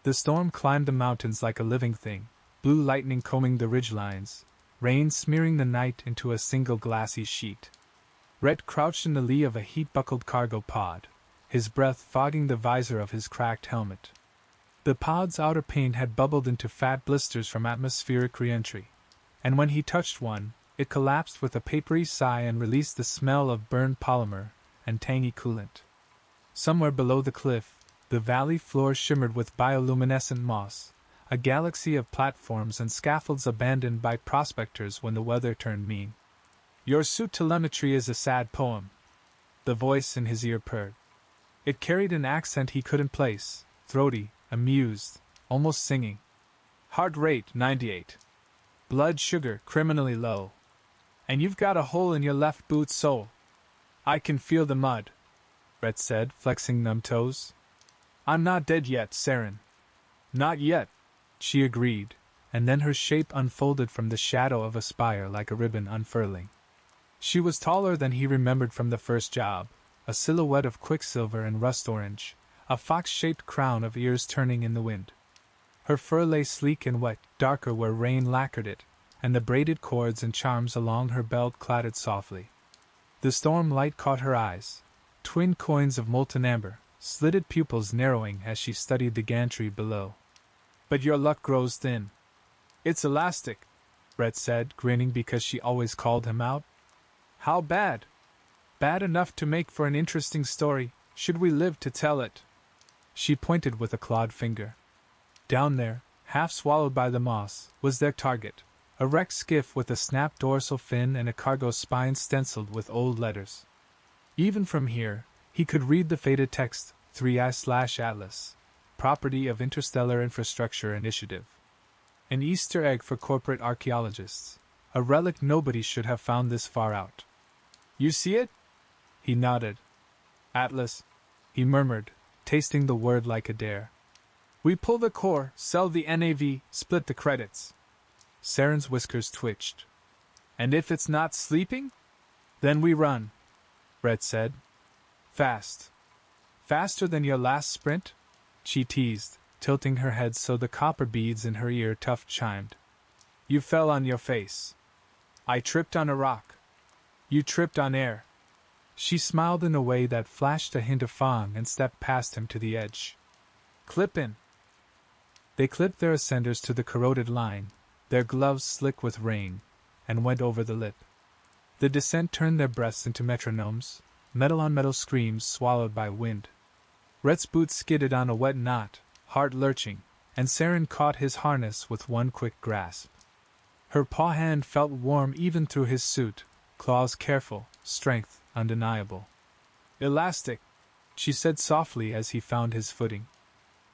The storm climbed the mountains like a living thing, blue lightning combing the ridgelines, rain smearing the night into a single glassy sheet. Rhett crouched in the lee of a heat-buckled cargo pod, his breath fogging the visor of his cracked helmet. The pod's outer paint had bubbled into fat blisters from atmospheric re-entry, and when he touched one, it collapsed with a papery sigh and released the smell of burned polymer and tangy coolant. Somewhere below the cliff, the valley floor shimmered with bioluminescent moss, a galaxy of platforms and scaffolds abandoned by prospectors when the weather turned mean. "Your suit telemetry is a sad poem," the voice in his ear purred. It carried an accent he couldn't place, throaty, amused, almost singing. "Heart rate 98. Blood sugar criminally low. And you've got a hole in your left boot sole. I can feel the mud," Rhett said, flexing numb toes. "I'm not dead yet, Saren." "Not yet," she agreed, and then her shape unfolded from the shadow of a spire like a ribbon unfurling. She was taller than he remembered from the first job, a silhouette of quicksilver and rust orange, a fox-shaped crown of ears turning in the wind. Her fur lay sleek and wet, darker where rain lacquered it, and the braided cords and charms along her belt clattered softly. The storm light caught her eyes, twin coins of molten amber, slitted pupils narrowing as she studied the gantry below. "But your luck grows thin." "It's elastic," Rhett said, grinning because she always called him out. "How bad?" "Bad enough to make for an interesting story, should we live to tell it." She pointed with a clawed finger. Down there, half swallowed by the moss, was their target, a wrecked skiff with a snapped dorsal fin and a cargo spine stenciled with old letters. Even from here, he could read the faded text, 3I/Atlas, property of Interstellar Infrastructure Initiative. An Easter egg for corporate archaeologists, a relic nobody should have found this far out. "You see it?" He nodded. "Atlas," he murmured, tasting the word like a dare. "We pull the core, sell the NAV, split the credits." Saren's whiskers twitched. "And if it's not sleeping?" "Then we run," Rhett said. "Fast." "Faster than your last sprint?" she teased, tilting her head so the copper beads in her ear tuft chimed. "You fell on your face." "I tripped on a rock." "You tripped on air." She smiled in a way that flashed a hint of fang and stepped past him to the edge. "Clip in." They clipped their ascenders to the corroded line, their gloves slick with rain, and went over the lip. The descent turned their breaths into metronomes, metal-on-metal screams swallowed by wind. Rhett's boots skidded on a wet knot, heart lurching, and Saren caught his harness with one quick grasp. Her paw hand felt warm even through his suit, claws careful, strength undeniable. "Elastic," she said softly as he found his footing.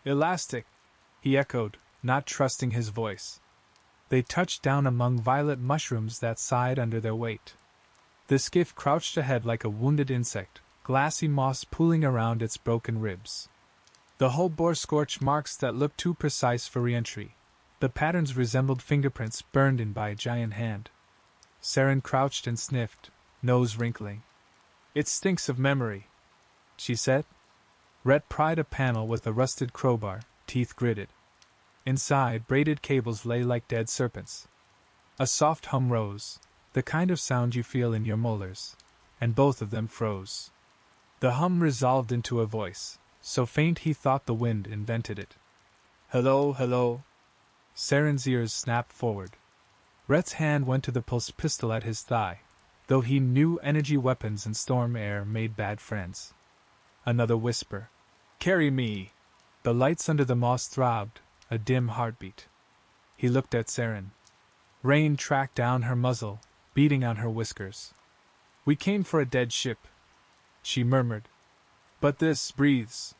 "Elastic," he echoed, not trusting his voice. They touched down among violet mushrooms that sighed under their weight. The skiff crouched ahead like a wounded insect, glassy moss pooling around its broken ribs. The hull bore scorch marks that looked too precise for re-entry. The patterns resembled fingerprints burned in by a giant hand. Saren crouched and sniffed, nose wrinkling. "It stinks of memory," she said. Rhett pried a panel with a rusted crowbar, teeth gritted. Inside, braided cables lay like dead serpents. A soft hum rose, the kind of sound you feel in your molars, and both of them froze. The hum resolved into a voice, so faint he thought the wind invented it. "Hello, hello." Saren's ears snapped forward. Rhett's hand went to the pulse pistol at his thigh, though he knew energy weapons and storm air made bad friends. Another whisper. "Carry me." The lights under the moss throbbed, a dim heartbeat. He looked at Saren. Rain tracked down her muzzle, beating on her whiskers. "We came for a dead ship," she murmured. "But this breathes."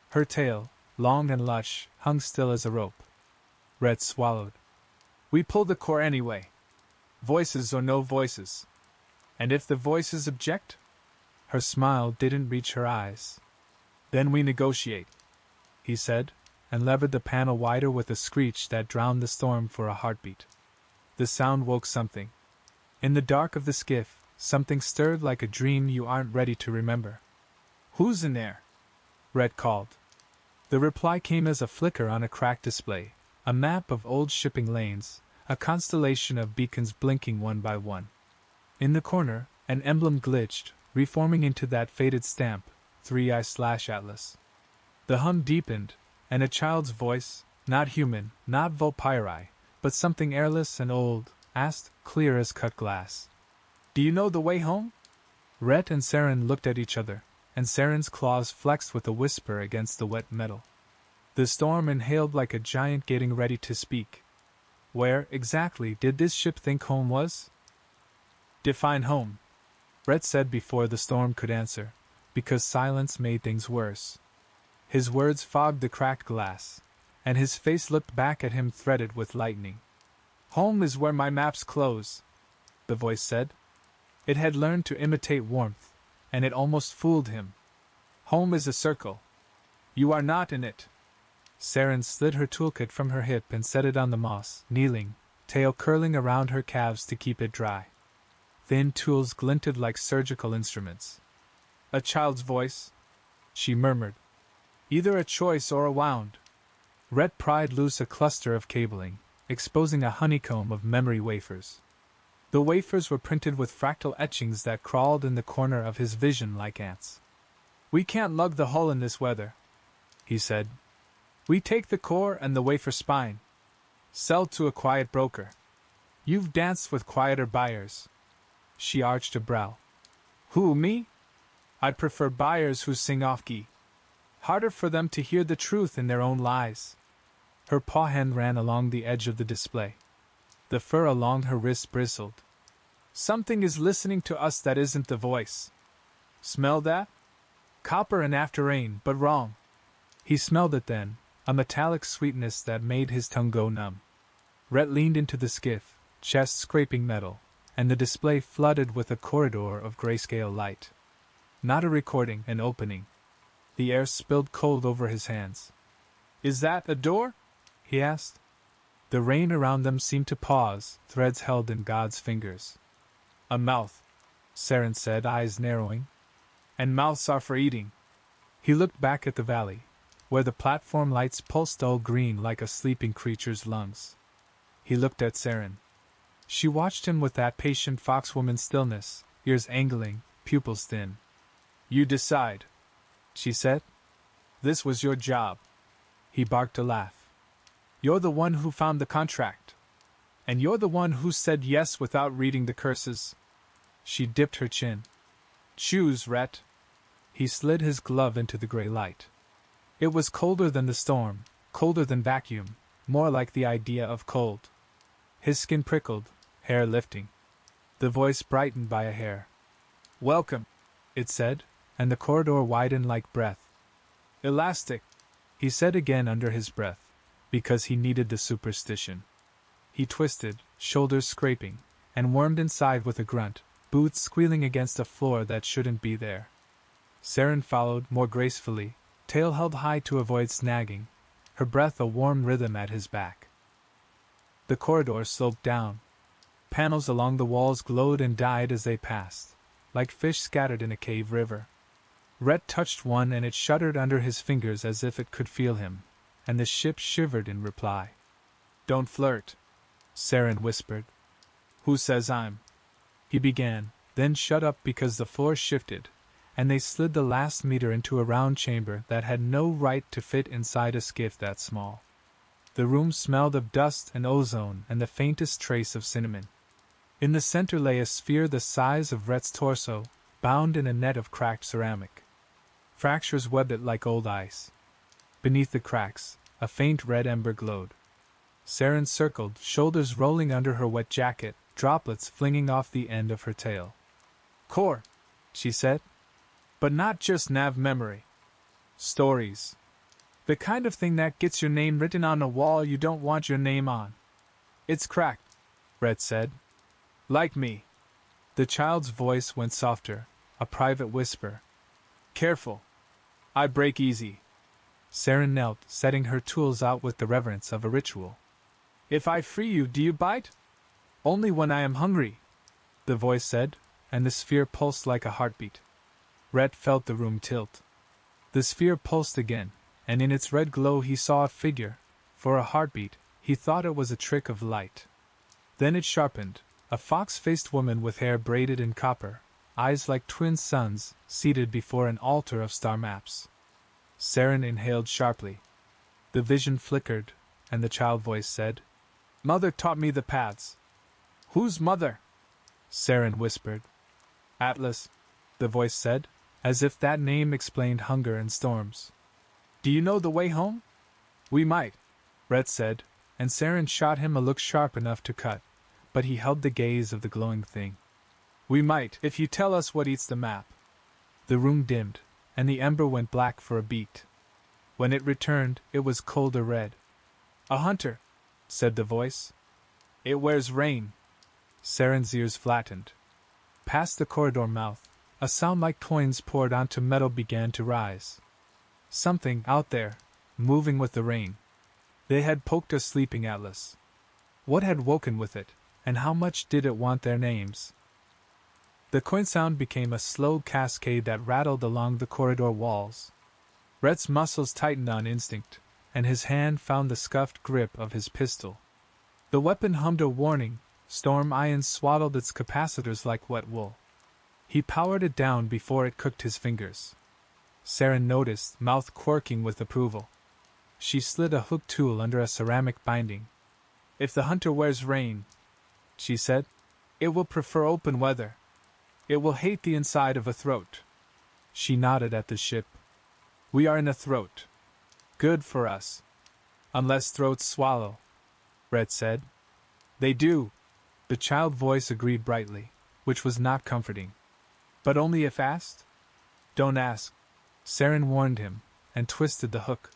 Her tail, long and lush, hung still as a rope. Rhett swallowed. "We pull the core anyway. Voices or no voices. And if the voices object?" Her smile didn't reach her eyes. "Then we negotiate," he said, and levered the panel wider with a screech that drowned the storm for a heartbeat. The sound woke something. In the dark of the skiff, something stirred like a dream you aren't ready to remember. "Who's in there?" Rhett called. The reply came as a flicker on a cracked display, a map of old shipping lanes, a constellation of beacons blinking one by one. In the corner, an emblem glitched, reforming into that faded stamp, 3i/Atlas. The hum deepened, and a child's voice, not human, not Volpyri, but something airless and old, asked, clear as cut glass. Do you know the way home? Rhett and Saren looked at each other, and Saren's claws flexed with a whisper against the wet metal. The storm inhaled like a giant getting ready to speak. Where, exactly, did this ship think home was? Define home, Rhett said before the storm could answer, because silence made things worse. His words fogged the cracked glass, and his face looked back at him threaded with lightning. Home is where my maps close, the voice said. It had learned to imitate warmth, and it almost fooled him. Home is a circle. You are not in it. Saren slid her toolkit from her hip and set it on the moss, kneeling, tail curling around her calves to keep it dry. Thin tools glinted like surgical instruments. A child's voice, she murmured. Either a choice or a wound. Rhett pried loose a cluster of cabling, exposing a honeycomb of memory wafers. The wafers were printed with fractal etchings that crawled in the corner of his vision like ants. We can't lug the hull in this weather, he said. We take the core and the wafer spine. Sell to a quiet broker. You've danced with quieter buyers. She arched a brow. Who, me? I'd prefer buyers who sing off-key. Harder for them to hear the truth in their own lies. Her paw hand ran along the edge of the display. The fur along her wrist bristled. Something is listening to us that isn't the voice. Smell that? Copper and after rain, but wrong. He smelled it then, a metallic sweetness that made his tongue go numb. Rhett leaned into the skiff, chest scraping metal, and the display flooded with a corridor of grayscale light. Not a recording, an opening. The air spilled cold over his hands. Is that a door? He asked. The rain around them seemed to pause, threads held in God's fingers. A mouth, Saren said, eyes narrowing. And mouths are for eating. He looked back at the valley, where the platform lights pulsed dull green like a sleeping creature's lungs. He looked at Saren. She watched him with that patient foxwoman stillness, ears angling, pupils thin. You decide, she said. This was your job. He barked a laugh. You're the one who found the contract. And you're the one who said yes without reading the curses. She dipped her chin. Choose, Rhett. He slid his glove into the gray light. It was colder than the storm, colder than vacuum, more like the idea of cold. His skin prickled, hair lifting. The voice brightened by a hair. Welcome, it said, and the corridor widened like breath. Elastic, he said again under his breath, because he needed the superstition. He twisted, shoulders scraping, and wormed inside with a grunt, boots squealing against a floor that shouldn't be there. Saren followed more gracefully, tail held high to avoid snagging, her breath a warm rhythm at his back. The corridor sloped down. Panels along the walls glowed and died as they passed, like fish scattered in a cave river. Rhett touched one and it shuddered under his fingers as if it could feel him, and the ship shivered in reply. Don't flirt, Saren whispered. Who says I'm? He began, then shut up because the floor shifted, and they slid the last meter into a round chamber that had no right to fit inside a skiff that small. The room smelled of dust and ozone and the faintest trace of cinnamon. In the center lay a sphere the size of Rhett's torso, bound in a net of cracked ceramic. Fractures webbed it like old ice. Beneath the cracks, a faint red ember glowed. Saren circled, shoulders rolling under her wet jacket, droplets flinging off the end of her tail. Core, she said. But not just nav memory. Stories. The kind of thing that gets your name written on a wall you don't want your name on. It's cracked, Rhett said. Like me. The child's voice went softer, a private whisper. Careful. I break easy. Saren knelt, setting her tools out with the reverence of a ritual. If I free you, do you bite? Only when I am hungry, the voice said, and the sphere pulsed like a heartbeat. Rhett felt the room tilt. The sphere pulsed again, and in its red glow he saw a figure. For a heartbeat, he thought it was a trick of light. Then it sharpened, a fox-faced woman with hair braided in copper, eyes like twin suns, seated before an altar of star maps. Saren inhaled sharply. The vision flickered, and the child voice said, "Mother taught me the paths." "Whose mother?" Saren whispered. "Atlas," the voice said, as if that name explained hunger and storms. "Do you know the way home?" "We might," Rhett said, and Saren shot him a look sharp enough to cut, but he held the gaze of the glowing thing. "We might, if you tell us what eats the map." The room dimmed, and the ember went black for a beat. When it returned, it was colder red. "A hunter," said the voice. "It wears rain." Saren's ears flattened. Past the corridor mouth, a sound like coins poured onto metal began to rise. Something out there, moving with the rain. They had poked a sleeping Atlas. What had woken with it, and how much did it want their names? The coin sound became a slow cascade that rattled along the corridor walls. Rhett's muscles tightened on instinct, and his hand found the scuffed grip of his pistol. The weapon hummed a warning. Storm ions swaddled its capacitors like wet wool. He powered it down before it cooked his fingers. Saren noticed, mouth quirking with approval. She slid a hooked tool under a ceramic binding. "If the hunter wears rain," she said, "it will prefer open weather. It will hate the inside of a throat." She nodded at the ship. "We are in a throat. Good for us. Unless throats swallow," Rhett said. "They do," the child voice agreed brightly, which was not comforting. "But only if asked?" "Don't ask," Saren warned him, and twisted the hook.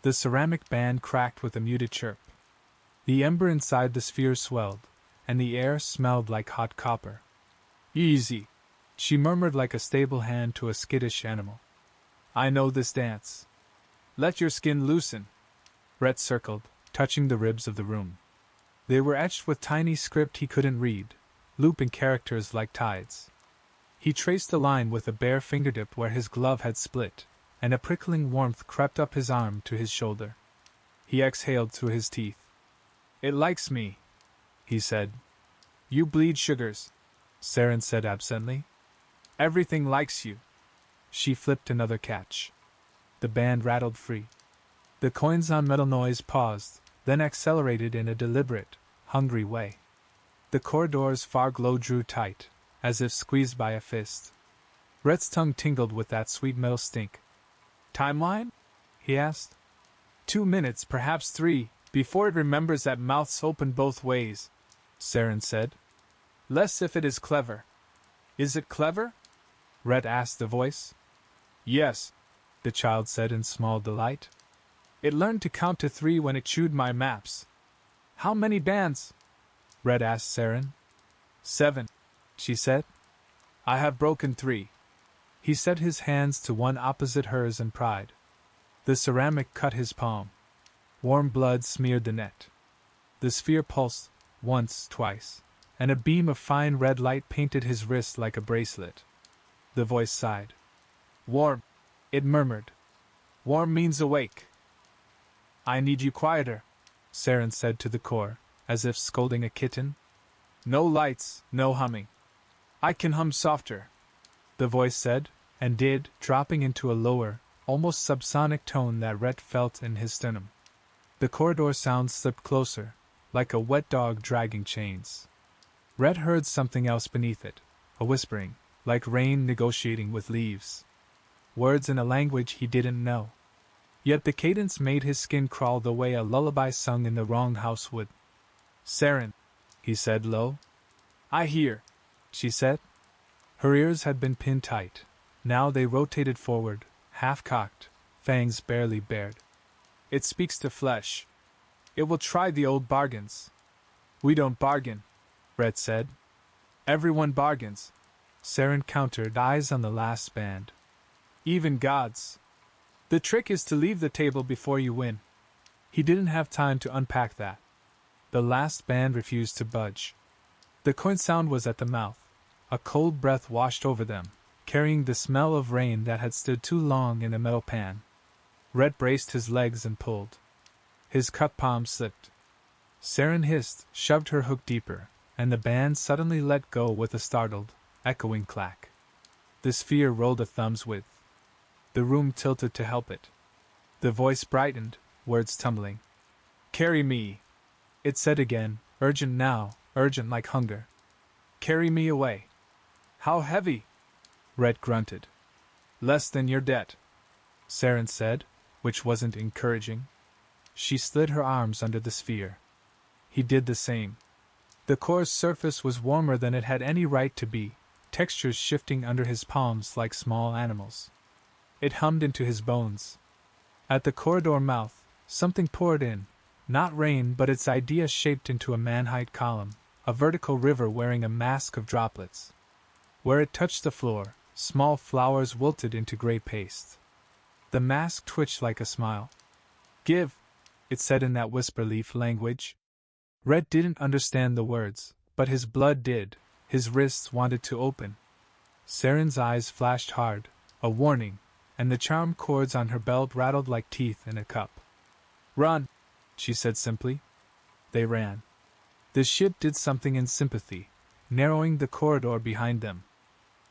The ceramic band cracked with a muted chirp. The ember inside the sphere swelled, and the air smelled like hot copper. "Easy," she murmured like a stable hand to a skittish animal. "I know this dance. Let your skin loosen." Rhett circled, touching the ribs of the room. They were etched with tiny script he couldn't read, looping characters like tides. He traced a line with a bare fingertip where his glove had split, and a prickling warmth crept up his arm to his shoulder. He exhaled through his teeth. "It likes me," he said. "You bleed sugars," Saren said absently. "Everything likes you." She flipped another catch. The band rattled free. The coins on metal noise paused, then accelerated in a deliberate, hungry way. The corridor's far glow drew tight, as if squeezed by a fist. Rhett's tongue tingled with that sweet metal stink. "Timeline?" he asked. 2 minutes, perhaps 3, before it remembers that mouths open both ways," Saren said. "Less if it is clever." "Is it clever?" Rhett asked the voice. "Yes," the child said in small delight. "It learned to count to 3 when it chewed my maps." "How many bands?" Rhett asked Saren. 7, she said. "I have broken 3. He set his hands to one opposite hers and pried. The ceramic cut his palm. Warm blood smeared the net. The sphere pulsed, once, twice, and a beam of fine red light painted his wrist like a bracelet. The voice sighed. "Warm," it murmured. "Warm means awake." "I need you quieter," Saren said to the core, as if scolding a kitten. "No lights, no humming." "I can hum softer," the voice said, and did, dropping into a lower, almost subsonic tone that Rhett felt in his sternum. The corridor sound slipped closer, like a wet dog dragging chains. Rhett heard something else beneath it, a whispering, like rain negotiating with leaves. Words in a language he didn't know. Yet the cadence made his skin crawl the way a lullaby sung in the wrong house would. "Saren," he said low. "I hear," she said. Her ears had been pinned tight. Now they rotated forward, half-cocked, fangs barely bared. "It speaks to flesh. It will try the old bargains." "We don't bargain," Rhett said. "Everyone bargains," Saren countered, eyes on the last band. "Even gods. The trick is to leave the table before you win." He didn't have time to unpack that. The last band refused to budge. The coin sound was at the mouth. A cold breath washed over them, carrying the smell of rain that had stood too long in a metal pan. Red braced his legs and pulled. His cut palm slipped. Saren hissed, shoved her hook deeper, and the band suddenly let go with a startled, echoing clack. The sphere rolled a thumb's width. The room tilted to help it. The voice brightened, words tumbling. "Carry me," it said again, urgent now, urgent like hunger. "Carry me away." "How heavy?" Red grunted. "Less than your debt," Saren said, which wasn't encouraging. She slid her arms under the sphere. He did the same. The core's surface was warmer than it had any right to be, textures shifting under his palms like small animals. It hummed into his bones. At the corridor mouth, something poured in, not rain but its idea shaped into a man-height column, a vertical river wearing a mask of droplets. Where it touched the floor, small flowers wilted into gray paste. The mask twitched like a smile. "Give," it said in that whisper-leaf language. Red didn't understand the words, but his blood did, his wrists wanted to open. Saren's eyes flashed hard, a warning, and the charm cords on her belt rattled like teeth in a cup. "Run," she said simply. They ran. The ship did something in sympathy, narrowing the corridor behind them.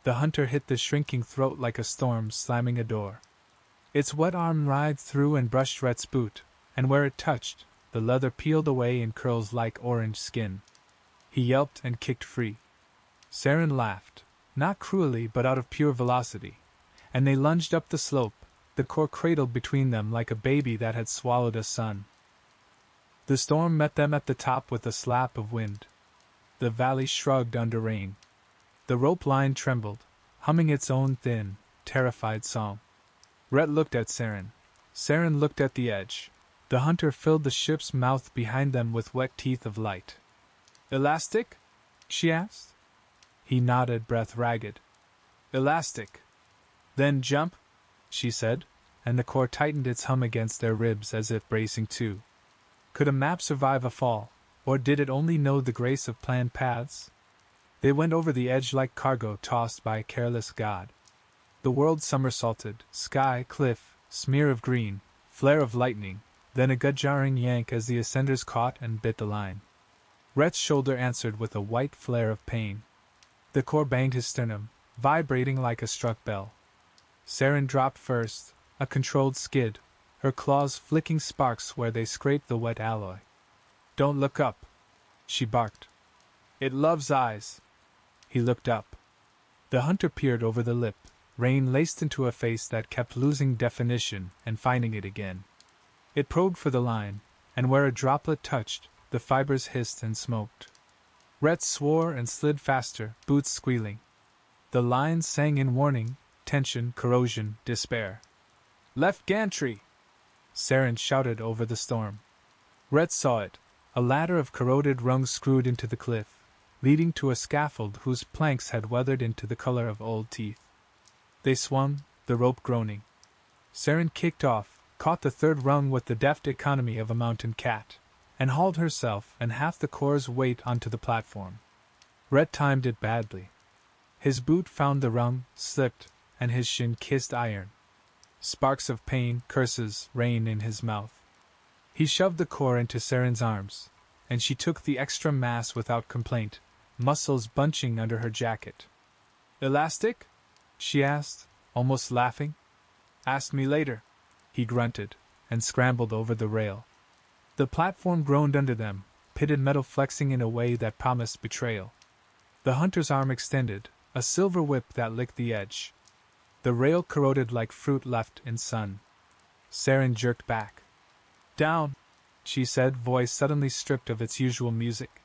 The hunter hit the shrinking throat like a storm slamming a door. Its wet arm writhed through and brushed Rhett's boot, and where it touched, the leather peeled away in curls like orange skin. He yelped and kicked free. Saren laughed, not cruelly but out of pure velocity, and they lunged up the slope, the core cradled between them like a baby that had swallowed a son. The storm met them at the top with a slap of wind. The valley shrugged under rain. The rope line trembled, humming its own thin, terrified song. Rhett looked at Saren. Saren looked at the edge. The hunter filled the ship's mouth behind them with wet teeth of light. "Elastic?" she asked. He nodded, breath ragged. "Elastic." "Then jump," she said, and the core tightened its hum against their ribs as if bracing too. Could a map survive a fall, or did it only know the grace of planned paths? They went over the edge like cargo tossed by a careless god. The world somersaulted, sky, cliff, smear of green, flare of lightning, then a gut-jarring yank as the ascenders caught and bit the line. Rhett's shoulder answered with a white flare of pain. The core banged his sternum, vibrating like a struck bell. Saren dropped first, a controlled skid, her claws flicking sparks where they scraped the wet alloy. "Don't look up," she barked. "It loves eyes." He looked up. The hunter peered over the lip, rain laced into a face that kept losing definition and finding it again. It probed for the line, and where a droplet touched, the fibers hissed and smoked. Rhett swore and slid faster, boots squealing. The lines sang in warning, tension, corrosion, despair. "Left gantry!" Saren shouted over the storm. Rhett saw it, a ladder of corroded rungs screwed into the cliff, leading to a scaffold whose planks had weathered into the color of old teeth. They swung, the rope groaning. Saren kicked off, caught the third rung with the deft economy of a mountain cat, and hauled herself and half the core's weight onto the platform. Rhett timed it badly. His boot found the rung, slipped, and his shin kissed iron. Sparks of pain, curses, rain in his mouth. He shoved the core into Saren's arms, and she took the extra mass without complaint, muscles bunching under her jacket. "Elastic?" she asked, almost laughing. "Ask me later," he grunted, and scrambled over the rail. The platform groaned under them, pitted metal flexing in a way that promised betrayal. The hunter's arm extended, a silver whip that licked the edge. The rail corroded like fruit left in sun. Saren jerked back. "Down," she said, voice suddenly stripped of its usual music.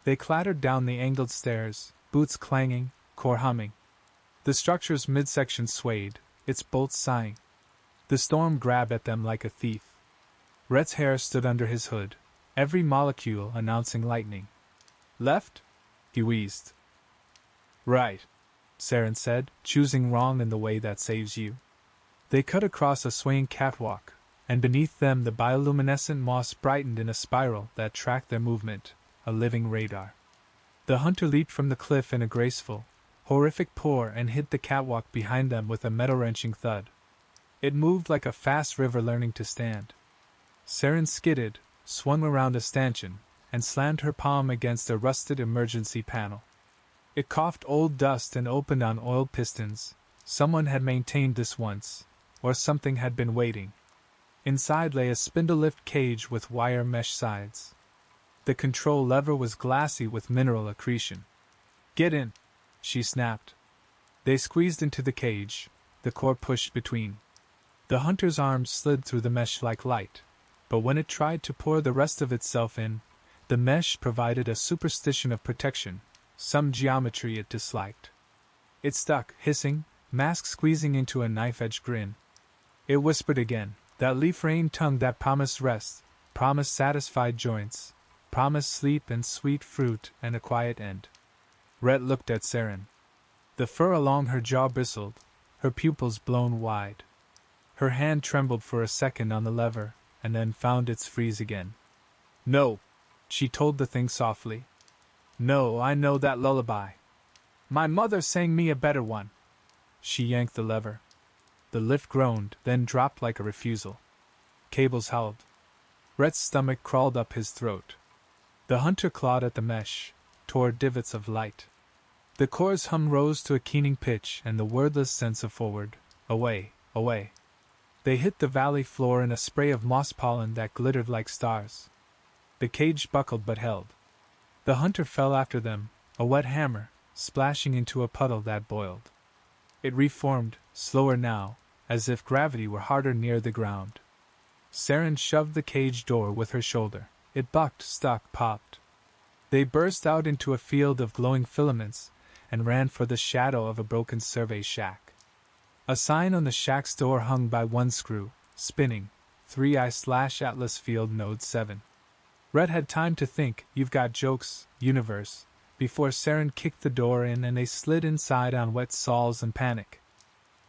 They clattered down the angled stairs, boots clanging, core humming. The structure's midsection swayed, its bolts sighing. The storm grabbed at them like a thief. Rhett's hair stood under his hood, every molecule announcing lightning. "Left?" he wheezed. "Right," Saren said, choosing wrong in the way that saves you. They cut across a swaying catwalk, and beneath them the bioluminescent moss brightened in a spiral that tracked their movement, a living radar. The hunter leaped from the cliff in a graceful, horrific pour and hit the catwalk behind them with a metal-wrenching thud. It moved like a fast river learning to stand. Saren skidded, swung around a stanchion, and slammed her palm against a rusted emergency panel. It coughed old dust and opened on oiled pistons. Someone had maintained this once, or something had been waiting. Inside lay a spindle-lift cage with wire mesh sides. The control lever was glassy with mineral accretion. "Get in!" she snapped. They squeezed into the cage, the core pushed between. The hunter's arms slid through the mesh like light, but when it tried to pour the rest of itself in, the mesh provided a superstition of protection, some geometry it disliked. It stuck, hissing, mask squeezing into a knife-edge grin. It whispered again, that leaf-rain tongue that promised rest, promised satisfied joints, promised sleep and sweet fruit and a quiet end. Rhett looked at Saren. The fur along her jaw bristled, her pupils blown wide. Her hand trembled for a second on the lever, and then found its freeze again. "No," she told the thing softly. "No, I know that lullaby. My mother sang me a better one." She yanked the lever. The lift groaned, then dropped like a refusal. Cables howled. Rhett's stomach crawled up his throat. The hunter clawed at the mesh, tore divots of light. The core's hum rose to a keening pitch and the wordless sense of forward, away, away. They hit the valley floor in a spray of moss pollen that glittered like stars. The cage buckled but held. The hunter fell after them, a wet hammer, splashing into a puddle that boiled. It reformed, slower now, as if gravity were harder near the ground. Saren shoved the cage door with her shoulder. It bucked, stuck, popped. They burst out into a field of glowing filaments and ran for the shadow of a broken survey shack. A sign on the shack's door hung by one screw, spinning, 3I/Atlas Field Node 7. Rhett had time to think, "You've got jokes, universe," before Saren kicked the door in and they slid inside on wet soles and panic.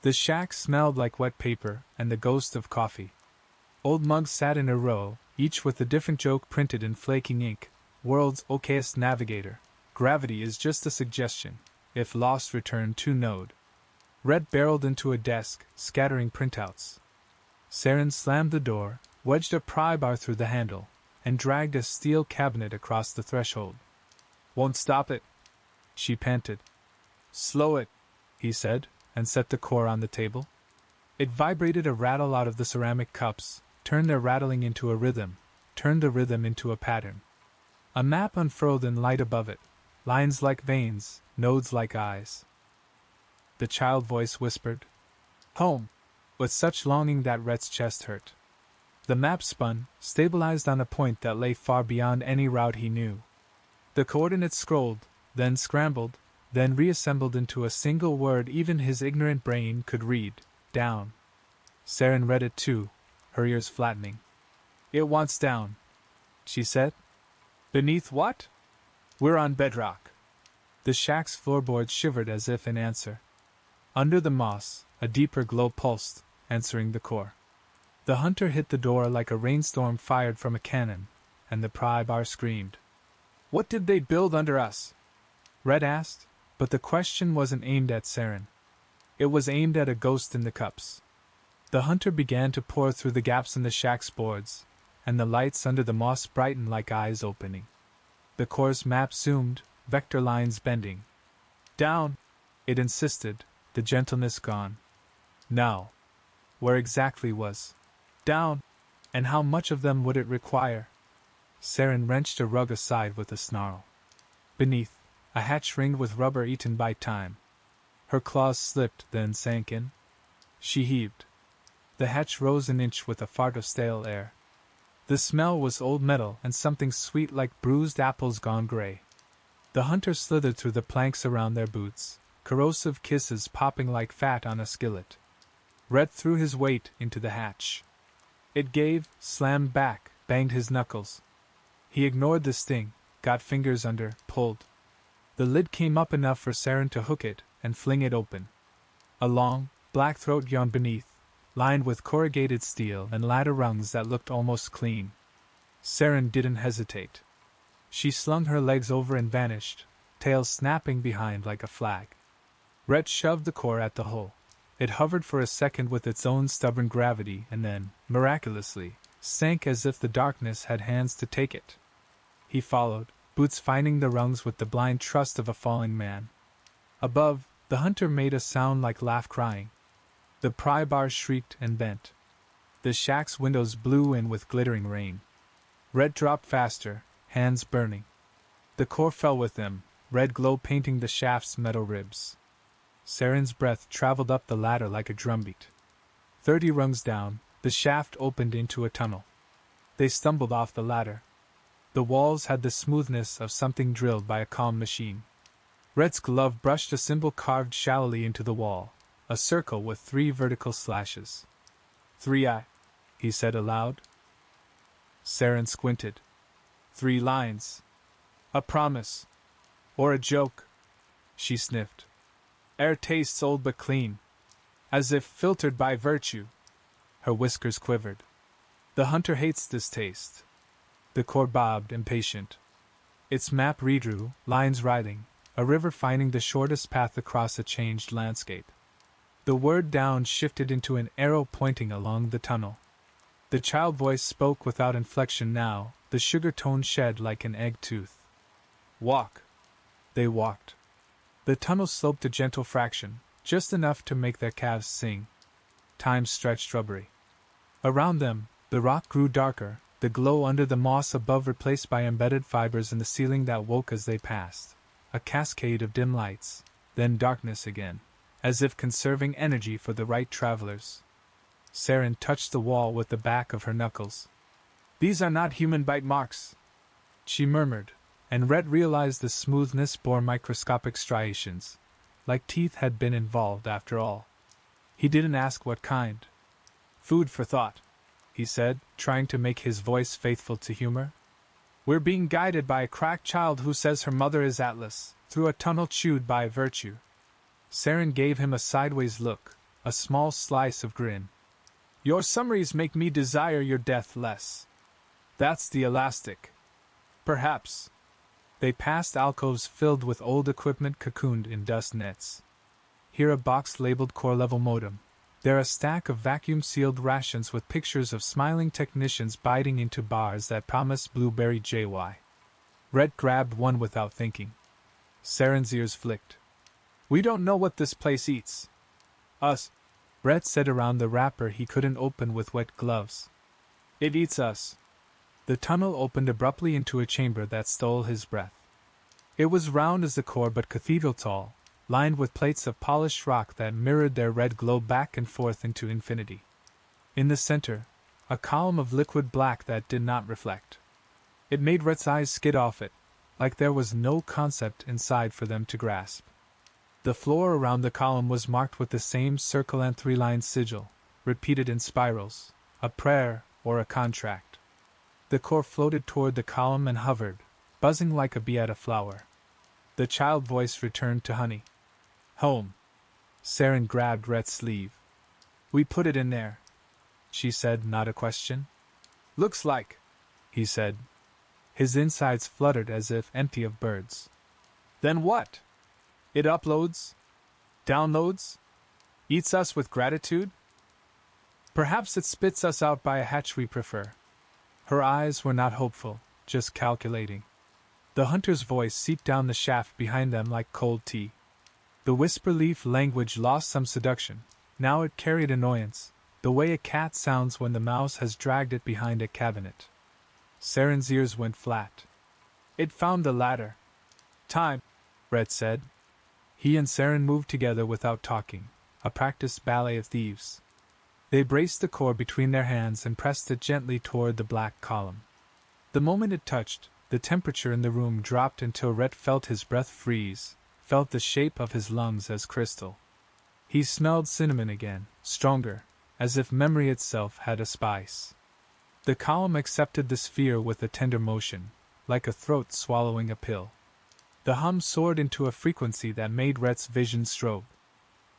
The shack smelled like wet paper and the ghost of coffee. Old mugs sat in a row, each with a different joke printed in flaking ink. "World's okayest navigator. Gravity is just a suggestion. If lost, return to node." Rhett barreled into a desk, scattering printouts. Saren slammed the door, wedged a pry bar through the handle, and dragged a steel cabinet across the threshold. "Won't stop it," she panted. "Slow it," he said, and set the core on the table. It vibrated a rattle out of the ceramic cups, turned their rattling into a rhythm, turned the rhythm into a pattern. A map unfurled in light above it, lines like veins, nodes like eyes. The child voice whispered, "Home," with such longing that Rhett's chest hurt. The map spun, stabilized on a point that lay far beyond any route he knew. The coordinates scrolled, then scrambled, then reassembled into a single word even his ignorant brain could read, "Down." Saren read it too, her ears flattening. "It wants down," she said. "Beneath what?" "We're on bedrock." The shack's floorboards shivered as if in answer. Under the moss, a deeper glow pulsed, answering the core. The hunter hit the door like a rainstorm fired from a cannon, and the pry bar screamed. "What did they build under us?" Rhett asked, but the question wasn't aimed at Saren. It was aimed at a ghost in the cups. The hunter began to pour through the gaps in the shack's boards, and the lights under the moss brightened like eyes opening. The core's map zoomed, vector lines bending. "Down," it insisted, the gentleness gone. Now, where exactly was down, and how much of them would it require? Saren wrenched a rug aside with a snarl. Beneath, a hatch ringed with rubber eaten by time. Her claws slipped, then sank in. She heaved. The hatch rose an inch with a fart of stale air. The smell was old metal and something sweet like bruised apples gone gray. The hunter slithered through the planks around their boots, corrosive kisses popping like fat on a skillet. Rhett threw his weight into the hatch. It gave, slammed back, banged his knuckles. He ignored the sting, got fingers under, pulled. The lid came up enough for Saren to hook it and fling it open. A long, black throat yawned beneath, lined with corrugated steel and ladder rungs that looked almost clean. Saren didn't hesitate. She slung her legs over and vanished, tail snapping behind like a flag. Rhett shoved the core at the hole. It hovered for a second with its own stubborn gravity and then, miraculously, sank as if the darkness had hands to take it. He followed, boots finding the rungs with the blind trust of a falling man. Above, the hunter made a sound like laugh crying. The pry bar shrieked and bent. The shack's windows blew in with glittering rain. Red dropped faster, hands burning. The core fell with them, red glow painting the shaft's metal ribs. Saren's breath traveled up the ladder like a drumbeat. 30 rungs down, the shaft opened into a tunnel. They stumbled off the ladder. The walls had the smoothness of something drilled by a calm machine. Red's glove brushed a symbol carved shallowly into the wall, a circle with 3 vertical slashes. 3I, he said aloud. Saren squinted. 3 lines. A promise. Or a joke. She sniffed. Air tastes old but clean. As if filtered by virtue. Her whiskers quivered. The hunter hates this taste. The core bobbed, impatient. Its map redrew, lines writhing, a river finding the shortest path across a changed landscape. The word down shifted into an arrow pointing along the tunnel. The child voice spoke without inflection now, the sugar tone shed like an egg tooth. Walk. They walked. The tunnel sloped a gentle fraction, just enough to make their calves sing. Time stretched rubbery. Around them, the rock grew darker, the glow under the moss above replaced by embedded fibers in the ceiling that woke as they passed. A cascade of dim lights, then darkness again, as if conserving energy for the right travelers. Saren touched the wall with the back of her knuckles. These are not human bite marks, she murmured, and Rhett realized the smoothness bore microscopic striations, like teeth had been involved after all. He didn't ask what kind. Food for thought, he said, trying to make his voice faithful to humor. We're being guided by a cracked child who says her mother is Atlas, through a tunnel chewed by virtue. Saren gave him a sideways look, a small slice of grin. Your summaries make me desire your death less. That's the elastic. Perhaps. They passed alcoves filled with old equipment cocooned in dust nets. Here a box labeled core-level modem. There a stack of vacuum-sealed rations with pictures of smiling technicians biting into bars that promised blueberry JY. Rhett grabbed one without thinking. Saren's ears flicked. We don't know what this place eats. Us, Rhett said around the wrapper he couldn't open with wet gloves. It eats us. The tunnel opened abruptly into a chamber that stole his breath. It was round as the core but cathedral tall, lined with plates of polished rock that mirrored their red glow back and forth into infinity. In the center, a column of liquid black that did not reflect. It made Rhett's eyes skid off it, like there was no concept inside for them to grasp. The floor around the column was marked with the same circle and 3-line sigil, repeated in spirals, a prayer or a contract. The core floated toward the column and hovered, buzzing like a bee at a flower. The child voice returned to honey. Home. Saren grabbed Rhett's sleeve. We put it in there, she said, not a question. Looks like, he said. His insides fluttered as if empty of birds. Then what? It uploads? Downloads? Eats us with gratitude? Perhaps it spits us out by a hatch we prefer. Her eyes were not hopeful, just calculating. The hunter's voice seeped down the shaft behind them like cold tea. The whisper-leaf language lost some seduction. Now it carried annoyance, the way a cat sounds when the mouse has dragged it behind a cabinet. Saren's ears went flat. It found the ladder. Time, Rhett said. He and Saren moved together without talking, a practiced ballet of thieves. They braced the core between their hands and pressed it gently toward the black column. The moment it touched, the temperature in the room dropped until Rhett felt his breath freeze, felt the shape of his lungs as crystal. He smelled cinnamon again, stronger, as if memory itself had a spice. The column accepted the sphere with a tender motion, like a throat swallowing a pill. The hum soared into a frequency that made Rhett's vision strobe.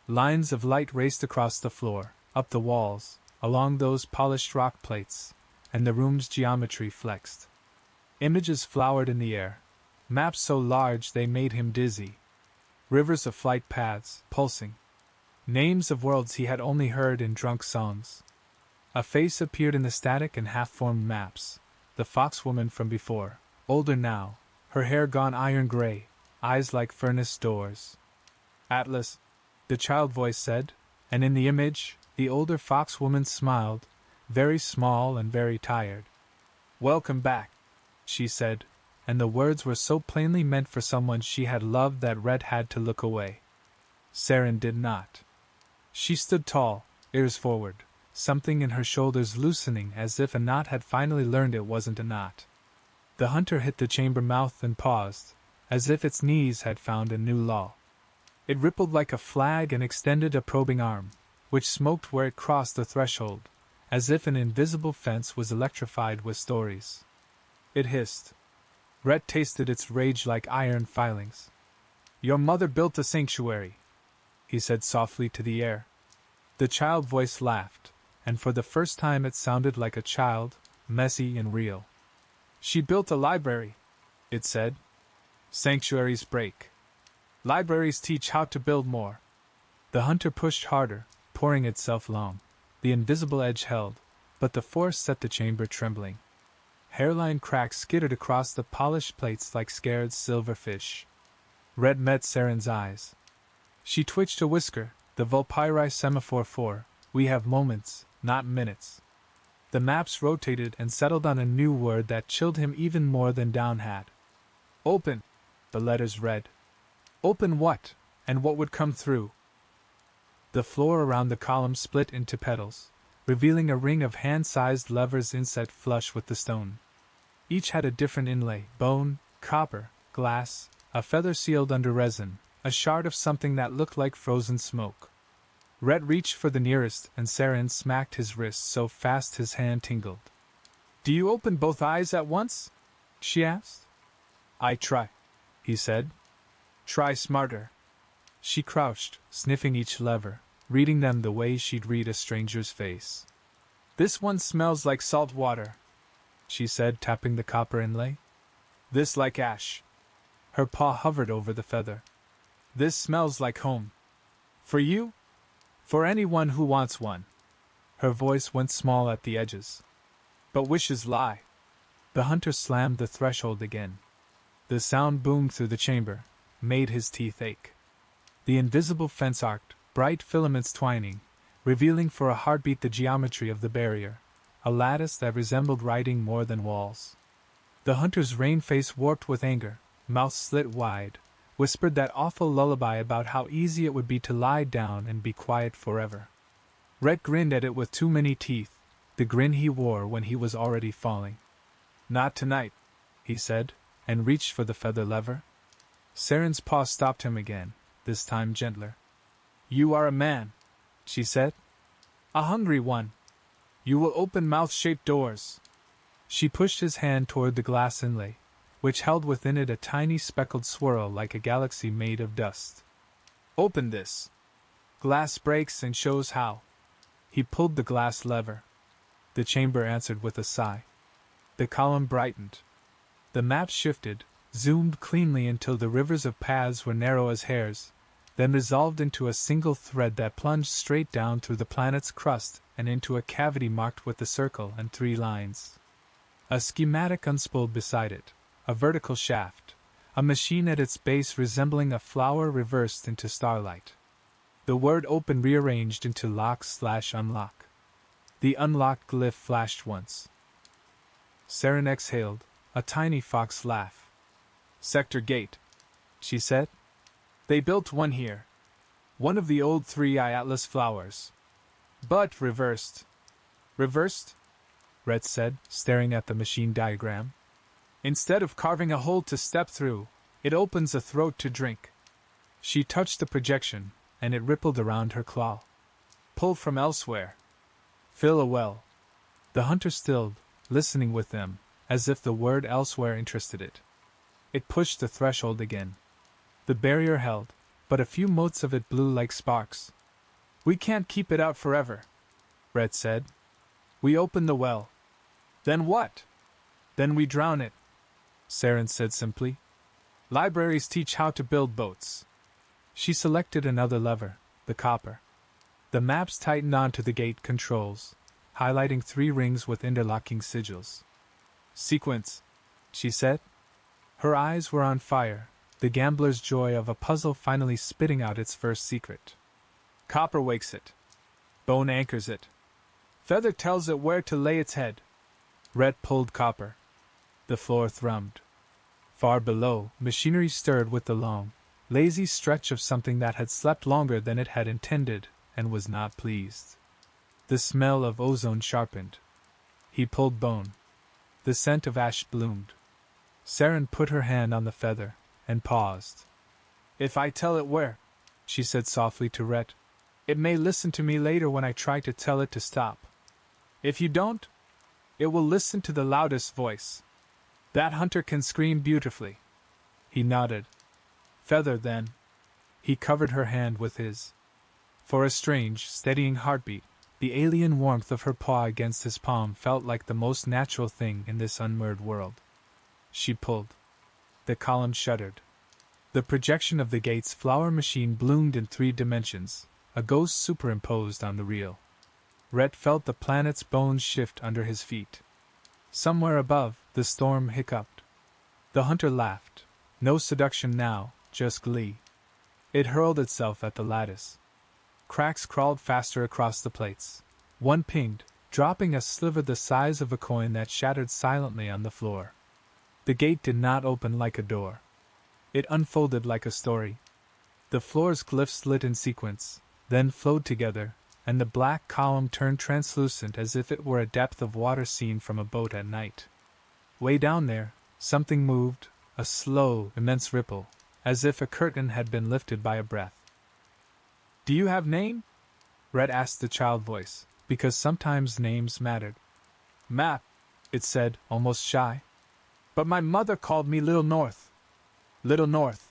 Lines of light raced across the floor, up the walls, along those polished rock plates, and the room's geometry flexed. Images flowered in the air, maps so large they made him dizzy. Rivers of flight paths, pulsing. Names of worlds he had only heard in drunk songs. A face appeared in the static and half-formed maps. The foxwoman from before, older now, her hair gone iron gray, eyes like furnace doors. Atlas, the child voice said, and in the image, the older foxwoman smiled, very small and very tired. Welcome back, she said, and the words were so plainly meant for someone she had loved that Red had to look away. Saren did not. She stood tall, ears forward, something in her shoulders loosening as if a knot had finally learned it wasn't a knot. The hunter hit the chamber mouth and paused, as if its knees had found a new law. It rippled like a flag and extended a probing arm, which smoked where it crossed the threshold, as if an invisible fence was electrified with stories. It hissed. Rhett tasted its rage like iron filings. Your mother built a sanctuary, he said softly to the air. The child voice laughed, and for the first time it sounded like a child, messy and real. She built a library, it said. Sanctuaries break. Libraries teach how to build more. The hunter pushed harder, pouring itself long. The invisible edge held, but the force set the chamber trembling. Hairline cracks skittered across the polished plates like scared silverfish. Red met Saren's eyes. She twitched a whisker, the Vulpyri semaphore 4, we have moments, not minutes. The maps rotated and settled on a new word that chilled him even more than down had. Open, the letters read. Open what, and what would come through? The floor around the column split into petals, revealing a ring of hand-sized levers inset flush with the stone. Each had a different inlay: bone, copper, glass, a feather sealed under resin, a shard of something that looked like frozen smoke. Rhett reached for the nearest, and Saren smacked his wrist so fast his hand tingled. Do you open both eyes at once? She asked. I try, he said. Try smarter. She crouched, sniffing each lever, reading them the way she'd read a stranger's face. This one smells like salt water, she said, tapping the copper inlay. This like ash. Her paw hovered over the feather. This smells like home. For you? For anyone who wants one. Her voice went small at the edges. But wishes lie. The hunter slammed the threshold again. The sound boomed through the chamber, made his teeth ache. The invisible fence arced, bright filaments twining, revealing for a heartbeat the geometry of the barrier, a lattice that resembled writing more than walls. The hunter's rain face warped with anger, mouth slit wide, whispered that awful lullaby about how easy it would be to lie down and be quiet forever. Rhett grinned at it with too many teeth, the grin he wore when he was already falling. Not tonight, he said, and reached for the feather lever. Saren's paw stopped him again, this time gentler. You are a man, she said. A hungry one. You will open mouth-shaped doors. She pushed his hand toward the glass inlay, which held within it a tiny speckled swirl like a galaxy made of dust. Open this. Glass breaks and shows how. He pulled the glass lever. The chamber answered with a sigh. The column brightened. The map shifted, zoomed cleanly until the rivers of paths were narrow as hairs, then resolved into a single thread that plunged straight down through the planet's crust and into a cavity marked with a circle and 3 lines. A schematic unspooled beside it, a vertical shaft, a machine at its base resembling a flower reversed into starlight. The word open rearranged into lock/unlock. The unlocked glyph flashed once. Saren exhaled, a tiny fox laugh. Sector gate, she said. They built one here. One of the old 3i Atlas flowers. But reversed. Reversed? Rhett said, staring at the machine diagram. Instead of carving a hole to step through, it opens a throat to drink. She touched the projection, and it rippled around her claw. Pull from elsewhere. Fill a well. The hunter stilled, listening with them, as if the word elsewhere interested it. It pushed the threshold again. The barrier held, but a few motes of it blew like sparks. We can't keep it out forever, Rhett said. We open the well. Then what? Then we drown it, Saren said simply. Libraries teach how to build boats. She selected another lever, the copper. The maps tightened onto the gate controls, highlighting 3 rings with interlocking sigils. Sequence, she said. Her eyes were on fire, the gambler's joy of a puzzle finally spitting out its first secret. Copper wakes it. Bone anchors it. Feather tells it where to lay its head. Red pulled copper. The floor thrummed. Far below, machinery stirred with the long, lazy stretch of something that had slept longer than it had intended and was not pleased. The smell of ozone sharpened. He pulled bone. The scent of ash bloomed. Saren put her hand on the feather and paused. If I tell it where, she said softly to Rhett, it may listen to me later when I try to tell it to stop. If you don't, it will listen to the loudest voice. That hunter can scream beautifully. He nodded. Feather, then. He covered her hand with his. For a strange, steadying heartbeat, the alien warmth of her paw against his palm felt like the most natural thing in this unmirrored world. She pulled. The column shuddered. The projection of the gate's flower machine bloomed in 3 dimensions, a ghost superimposed on the real. Rhett felt the planet's bones shift under his feet. Somewhere above, the storm hiccuped. The hunter laughed. No seduction now, just glee. It hurled itself at the lattice. Cracks crawled faster across the plates. One pinged, dropping a sliver the size of a coin that shattered silently on the floor. The gate did not open like a door. It unfolded like a story. The floor's glyphs lit in sequence, then flowed together, and the black column turned translucent as if it were a depth of water seen from a boat at night. Way down there, something moved, a slow, immense ripple, as if a curtain had been lifted by a breath. Do you have name? Rhett asked the child voice, because sometimes names mattered. Map, it said, almost shy. But my mother called me Little North. Little North,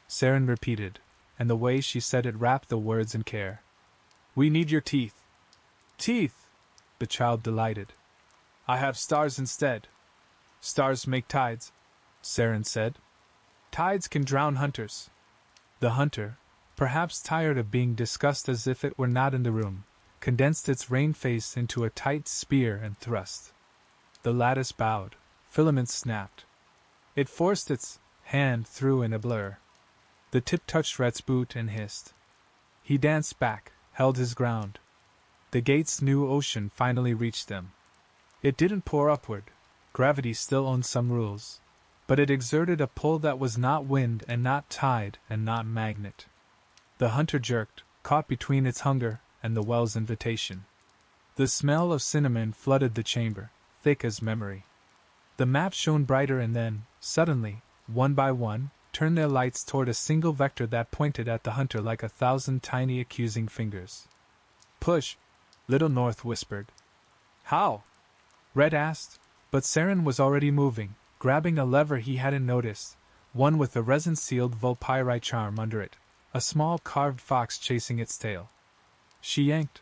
Saren repeated, and the way she said it wrapped the words in care. We need your teeth. Teeth, the child delighted. I have stars instead. Stars make tides, Saren said. Tides can drown hunters. The hunter, perhaps tired of being discussed as if it were not in the room, condensed its rain face into a tight spear and thrust. The lattice bowed, filaments snapped. It forced its hand through in a blur. The tip touched Rhett's boot and hissed. He danced back, held his ground. The gate's new ocean finally reached them. It didn't pour upward, gravity still owned some rules, but it exerted a pull that was not wind and not tide and not magnet. The hunter jerked, caught between its hunger and the well's invitation. The smell of cinnamon flooded the chamber, thick as memory. The maps shone brighter and then, suddenly, one by one, turned their lights toward a single vector that pointed at the hunter like 1,000 tiny accusing fingers. Push, Little North whispered. How? Rhett asked, but Saren was already moving, grabbing a lever he hadn't noticed, one with a resin-sealed vulpyrite charm under it, a small carved fox chasing its tail. She yanked.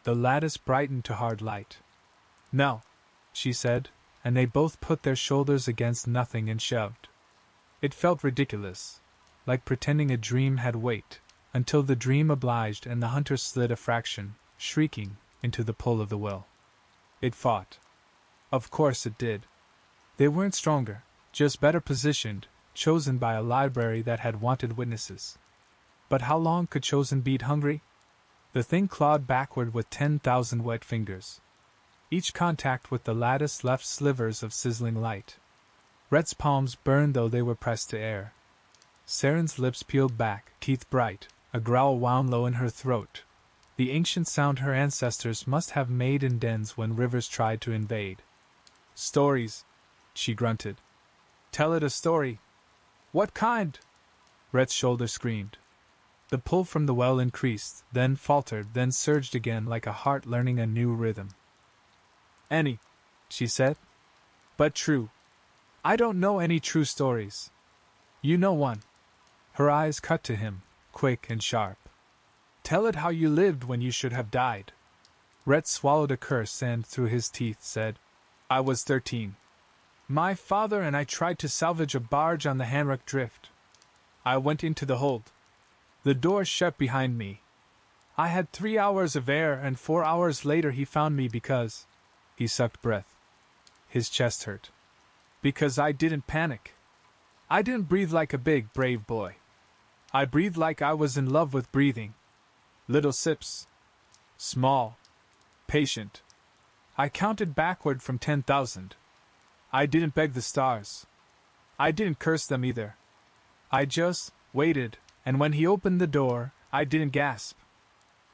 The lattice brightened to hard light. No, she said, and they both put their shoulders against nothing and shoved. It felt ridiculous, like pretending a dream had weight, until the dream obliged and the hunter slid a fraction, shrieking, into the pull of the will. It fought. Of course it did. They weren't stronger, just better positioned, chosen by a library that had wanted witnesses. But how long could Chosen beat hungry? The thing clawed backward with 10,000 wet fingers. Each contact with the lattice left slivers of sizzling light. Rhett's palms burned though they were pressed to air. Saren's lips peeled back, teeth bright, a growl wound low in her throat. The ancient sound her ancestors must have made in dens when rivers tried to invade. Stories, she grunted. Tell it a story. What kind? Rhett's shoulder screamed. The pull from the well increased, then faltered, then surged again like a heart learning a new rhythm. Any, she said. But true. I don't know any true stories. You know one. Her eyes cut to him, quick and sharp. Tell it how you lived when you should have died. Rhett swallowed a curse and, through his teeth, said, I was 13. My father and I tried to salvage a barge on the Hanrock Drift. I went into the hold. The door shut behind me. I had 3 hours of air, and 4 hours later he found me because. He sucked breath. His chest hurt. Because I didn't panic. I didn't breathe like a big, brave boy. I breathed like I was in love with breathing. Little sips. Small. Patient. I counted backward from 10,000. I didn't beg the stars. I didn't curse them either. I just waited, and when he opened the door, I didn't gasp.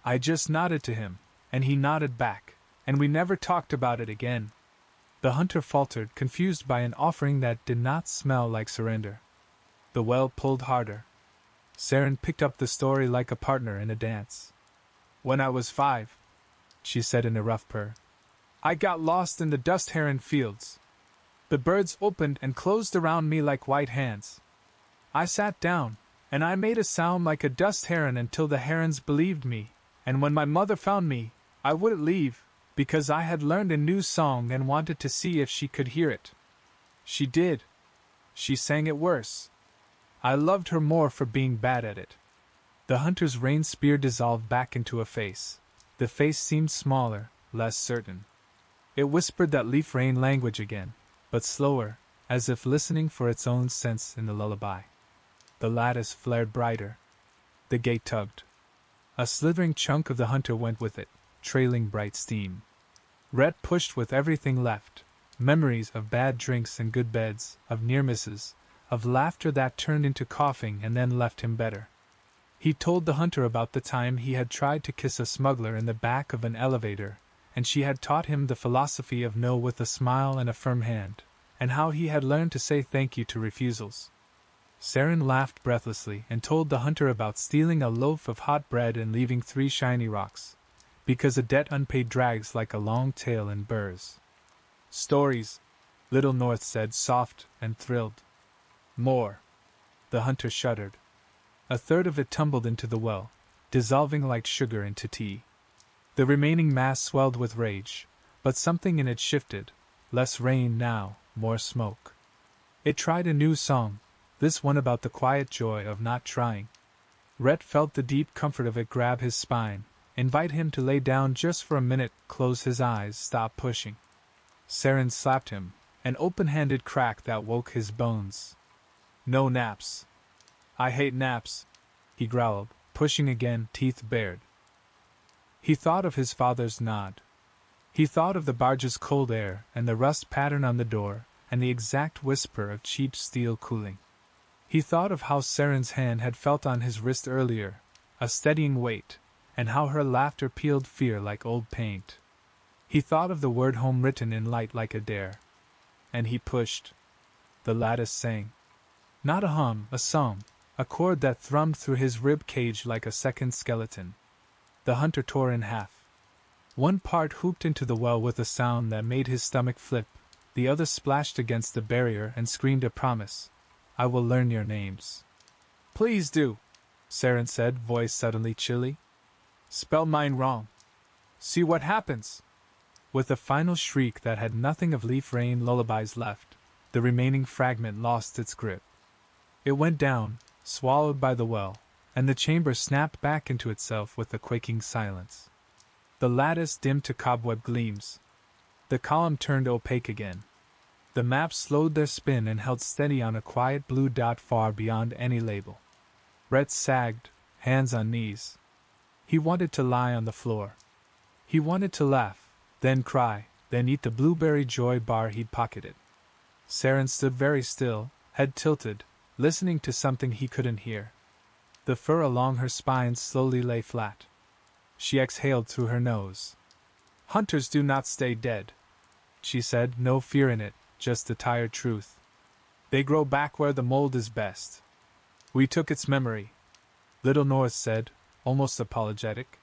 I just nodded to him, and he nodded back, and we never talked about it again. The hunter faltered, confused by an offering that did not smell like surrender. The well pulled harder. Saren picked up the story like a partner in a dance. When I was 5, she said in a rough purr, I got lost in the dust heron fields. The birds opened and closed around me like white hands. I sat down, and I made a sound like a dust heron until the herons believed me, and when my mother found me, I wouldn't leave, because I had learned a new song and wanted to see if she could hear it. She did. She sang it worse. I loved her more for being bad at it. The hunter's rain spear dissolved back into a face. The face seemed smaller, less certain. It whispered that leaf rain language again, but slower, as if listening for its own sense in the lullaby. The lattice flared brighter. The gate tugged. A slithering chunk of the hunter went with it, trailing bright steam. Rhett pushed with everything left, memories of bad drinks and good beds, of near misses, of laughter that turned into coughing and then left him better. He told the hunter about the time he had tried to kiss a smuggler in the back of an elevator, and she had taught him the philosophy of no with a smile and a firm hand, and how he had learned to say thank you to refusals. Saren laughed breathlessly and told the hunter about stealing a loaf of hot bread and leaving 3 shiny rocks, because a debt unpaid drags like a long tail in burrs. Stories, Little North said, soft and thrilled. More. The hunter shuddered. A third of it tumbled into the well, dissolving like sugar into tea. The remaining mass swelled with rage, but something in it shifted, less rain now, more smoke. It tried a new song, this one about the quiet joy of not trying. Rhett felt the deep comfort of it grab his spine, invite him to lay down just for a minute, close his eyes, stop pushing. Saren slapped him, an open-handed crack that woke his bones. No naps. I hate naps, he growled, pushing again, teeth bared. He thought of his father's nod. He thought of the barge's cold air and the rust pattern on the door and the exact whisper of cheap steel cooling. He thought of how Saren's hand had felt on his wrist earlier, a steadying weight, and how her laughter peeled fear like old paint. He thought of the word home written in light like a dare. And he pushed. The lattice sang. Not a hum, a song, a chord that thrummed through his rib cage like a second skeleton. The hunter tore in half. One part hooped into the well with a sound that made his stomach flip, the other splashed against the barrier and screamed a promise. I will learn your names. Please do, Saren said, voice suddenly chilly. Spell mine wrong. See what happens. With a final shriek that had nothing of leaf rain lullabies left, the remaining fragment lost its grip. It went down, swallowed by the well, and the chamber snapped back into itself with a quaking silence. The lattice dimmed to cobweb gleams. The column turned opaque again. The maps slowed their spin and held steady on a quiet blue dot far beyond any label. Rhett sagged, hands on knees. He wanted to lie on the floor. He wanted to laugh, then cry, then eat the blueberry joy bar he'd pocketed. Saren stood very still, head tilted, listening to something he couldn't hear. The fur along her spine slowly lay flat. She exhaled through her nose. Hunters do not stay dead, she said, no fear in it, just the tired truth. They grow back where the mold is best. We took its memory, Little North said, almost apologetic.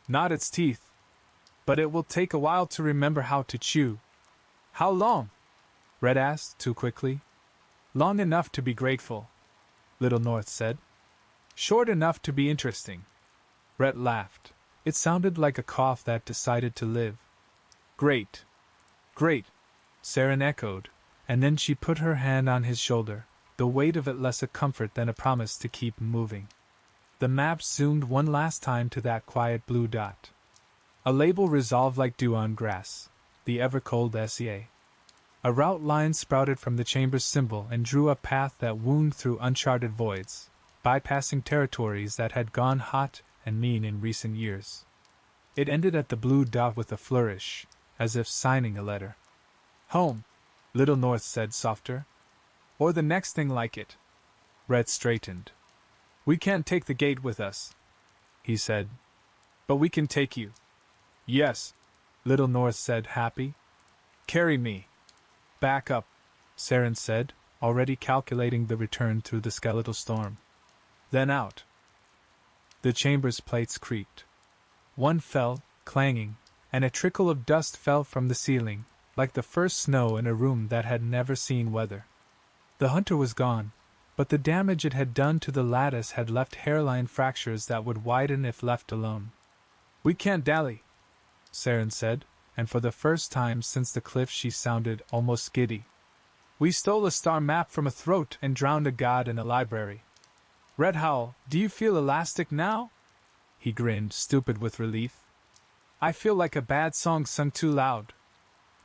Not its teeth. But it will take a while to remember how to chew. How long? Red asked, too quickly. Long enough to be grateful, Little North said. Short enough to be interesting. Rhett laughed. It sounded like a cough that decided to live. Great. Great, Saren echoed, and then she put her hand on his shoulder, the weight of it less a comfort than a promise to keep moving. The map zoomed one last time to that quiet blue dot. A label resolved like dew on grass, the ever-cold SEA. A route line sprouted from the chamber's symbol and drew a path that wound through uncharted voids, bypassing territories that had gone hot and mean in recent years. It ended at the blue dot with a flourish, as if signing a letter. "Home," Little North said softer. "Or the next thing like it." Red straightened. "We can't take the gate with us," he said. "But we can take you." "Yes," Little North said, happy. "Carry me." "Back up," Saren said, already calculating the return through the skeletal storm. "Then out." The chamber's plates creaked. One fell, clanging, and a trickle of dust fell from the ceiling, like the first snow in a room that had never seen weather. The hunter was gone, but the damage it had done to the lattice had left hairline fractures that would widen if left alone. "We can't dally," Saren said, and for the first time since the cliff she sounded almost giddy. "We stole a star map from a throat and drowned a god in a library." "Red Howl, do you feel elastic now?" He grinned, stupid with relief. "I feel like a bad song sung too loud."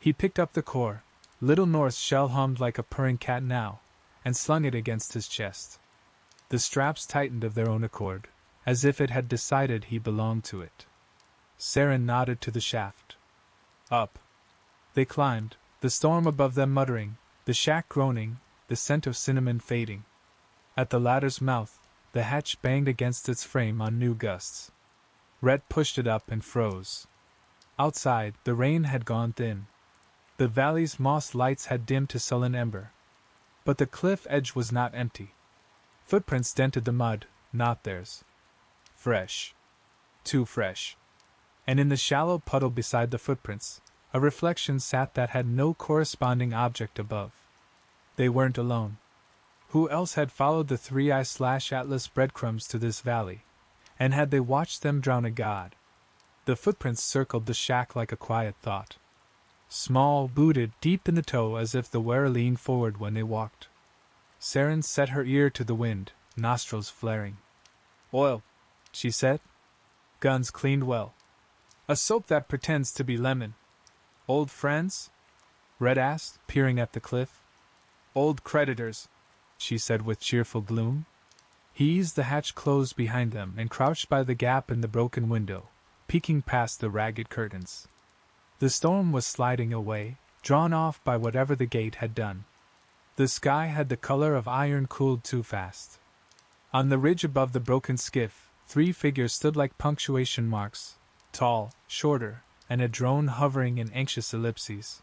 He picked up the core. Little North's shell hummed like a purring cat now, and slung it against his chest. The straps tightened of their own accord, as if it had decided he belonged to it. Saren nodded to the shaft. Up. They climbed, the storm above them muttering, the shack groaning, the scent of cinnamon fading. At the ladder's mouth, the hatch banged against its frame on new gusts. Rhett pushed it up and froze. Outside, the rain had gone thin. The valley's moss lights had dimmed to sullen ember. But the cliff edge was not empty. Footprints dented the mud, not theirs. Fresh. Too fresh. And in the shallow puddle beside the footprints, a reflection sat that had no corresponding object above. They weren't alone. Who else had followed the 3i/Atlas breadcrumbs to this valley, and had they watched them drown a god? The footprints circled the shack like a quiet thought. Small, booted, deep in the toe as if the wearer leaned forward when they walked. Saren set her ear to the wind, nostrils flaring. "Oil," she said. "Guns cleaned well. A soap that pretends to be lemon." "Old friends?" Red asked, peering at the cliff. "Old creditors," she said with cheerful gloom. He eased the hatch closed behind them and crouched by the gap in the broken window, peeking past the ragged curtains. The storm was sliding away, drawn off by whatever the gate had done. The sky had the color of iron cooled too fast. On the ridge above the broken skiff, 3 figures stood like punctuation marks, tall, shorter, and a drone hovering in anxious ellipses.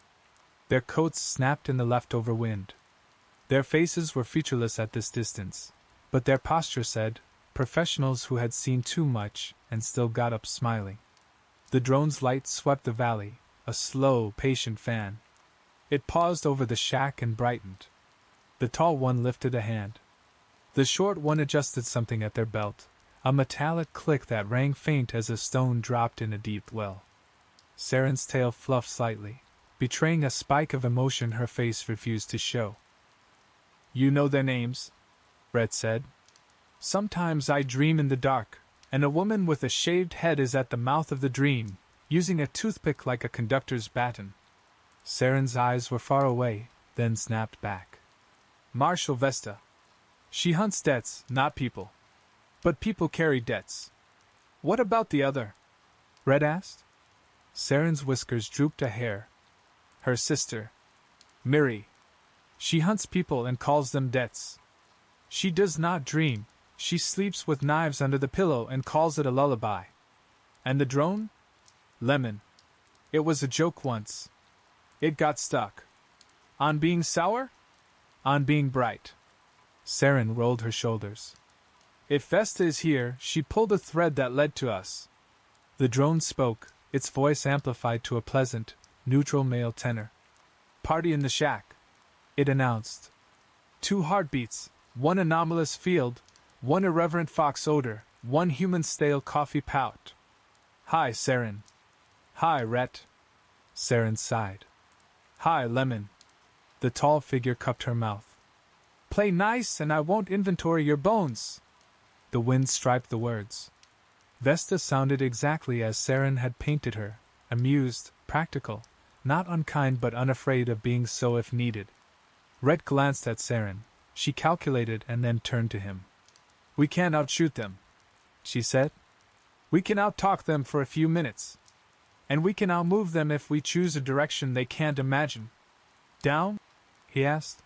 Their coats snapped in the leftover wind. Their faces were featureless at this distance, but their posture said, professionals who had seen too much and still got up smiling. The drone's light swept the valley, a slow, patient fan. It paused over the shack and brightened. The tall one lifted a hand. The short one adjusted something at their belt, a metallic click that rang faint as a stone dropped in a deep well. Saren's tail fluffed slightly, betraying a spike of emotion her face refused to show. "You know their names?" Red said. "Sometimes I dream in the dark, and a woman with a shaved head is at the mouth of the dream, using a toothpick like a conductor's baton." Saren's eyes were far away, then snapped back. "Marshal Vesta. She hunts debts, not people. But people carry debts." "What about the other?" Red asked. Saren's whiskers drooped a hair. "Her sister. Miri. She hunts people and calls them debts. She does not dream, she sleeps with knives under the pillow and calls it a lullaby." "And the drone?" "Lemon. It was a joke once. It got stuck." "On being sour?" "On being bright." Saren rolled her shoulders. "If Vesta is here, she pulled a thread that led to us." The drone spoke, its voice amplified to a pleasant, neutral male tenor. "Party in the shack," it announced. 2 heartbeats, 1 anomalous field, 1 irreverent fox odor, 1 human stale coffee pout. "Hi, Saren." "Hi, Rhett." Saren sighed. "Hi, Lemon." The tall figure cupped her mouth. "Play nice and I won't inventory your bones." The wind striped the words. Vesta sounded exactly as Saren had painted her, amused, practical, not unkind but unafraid of being so if needed. Red glanced at Saren. She calculated and then turned to him. "We can't outshoot them," she said. "We can outtalk them for a few minutes. And we can outmove them if we choose a direction they can't imagine." "Down?" he asked.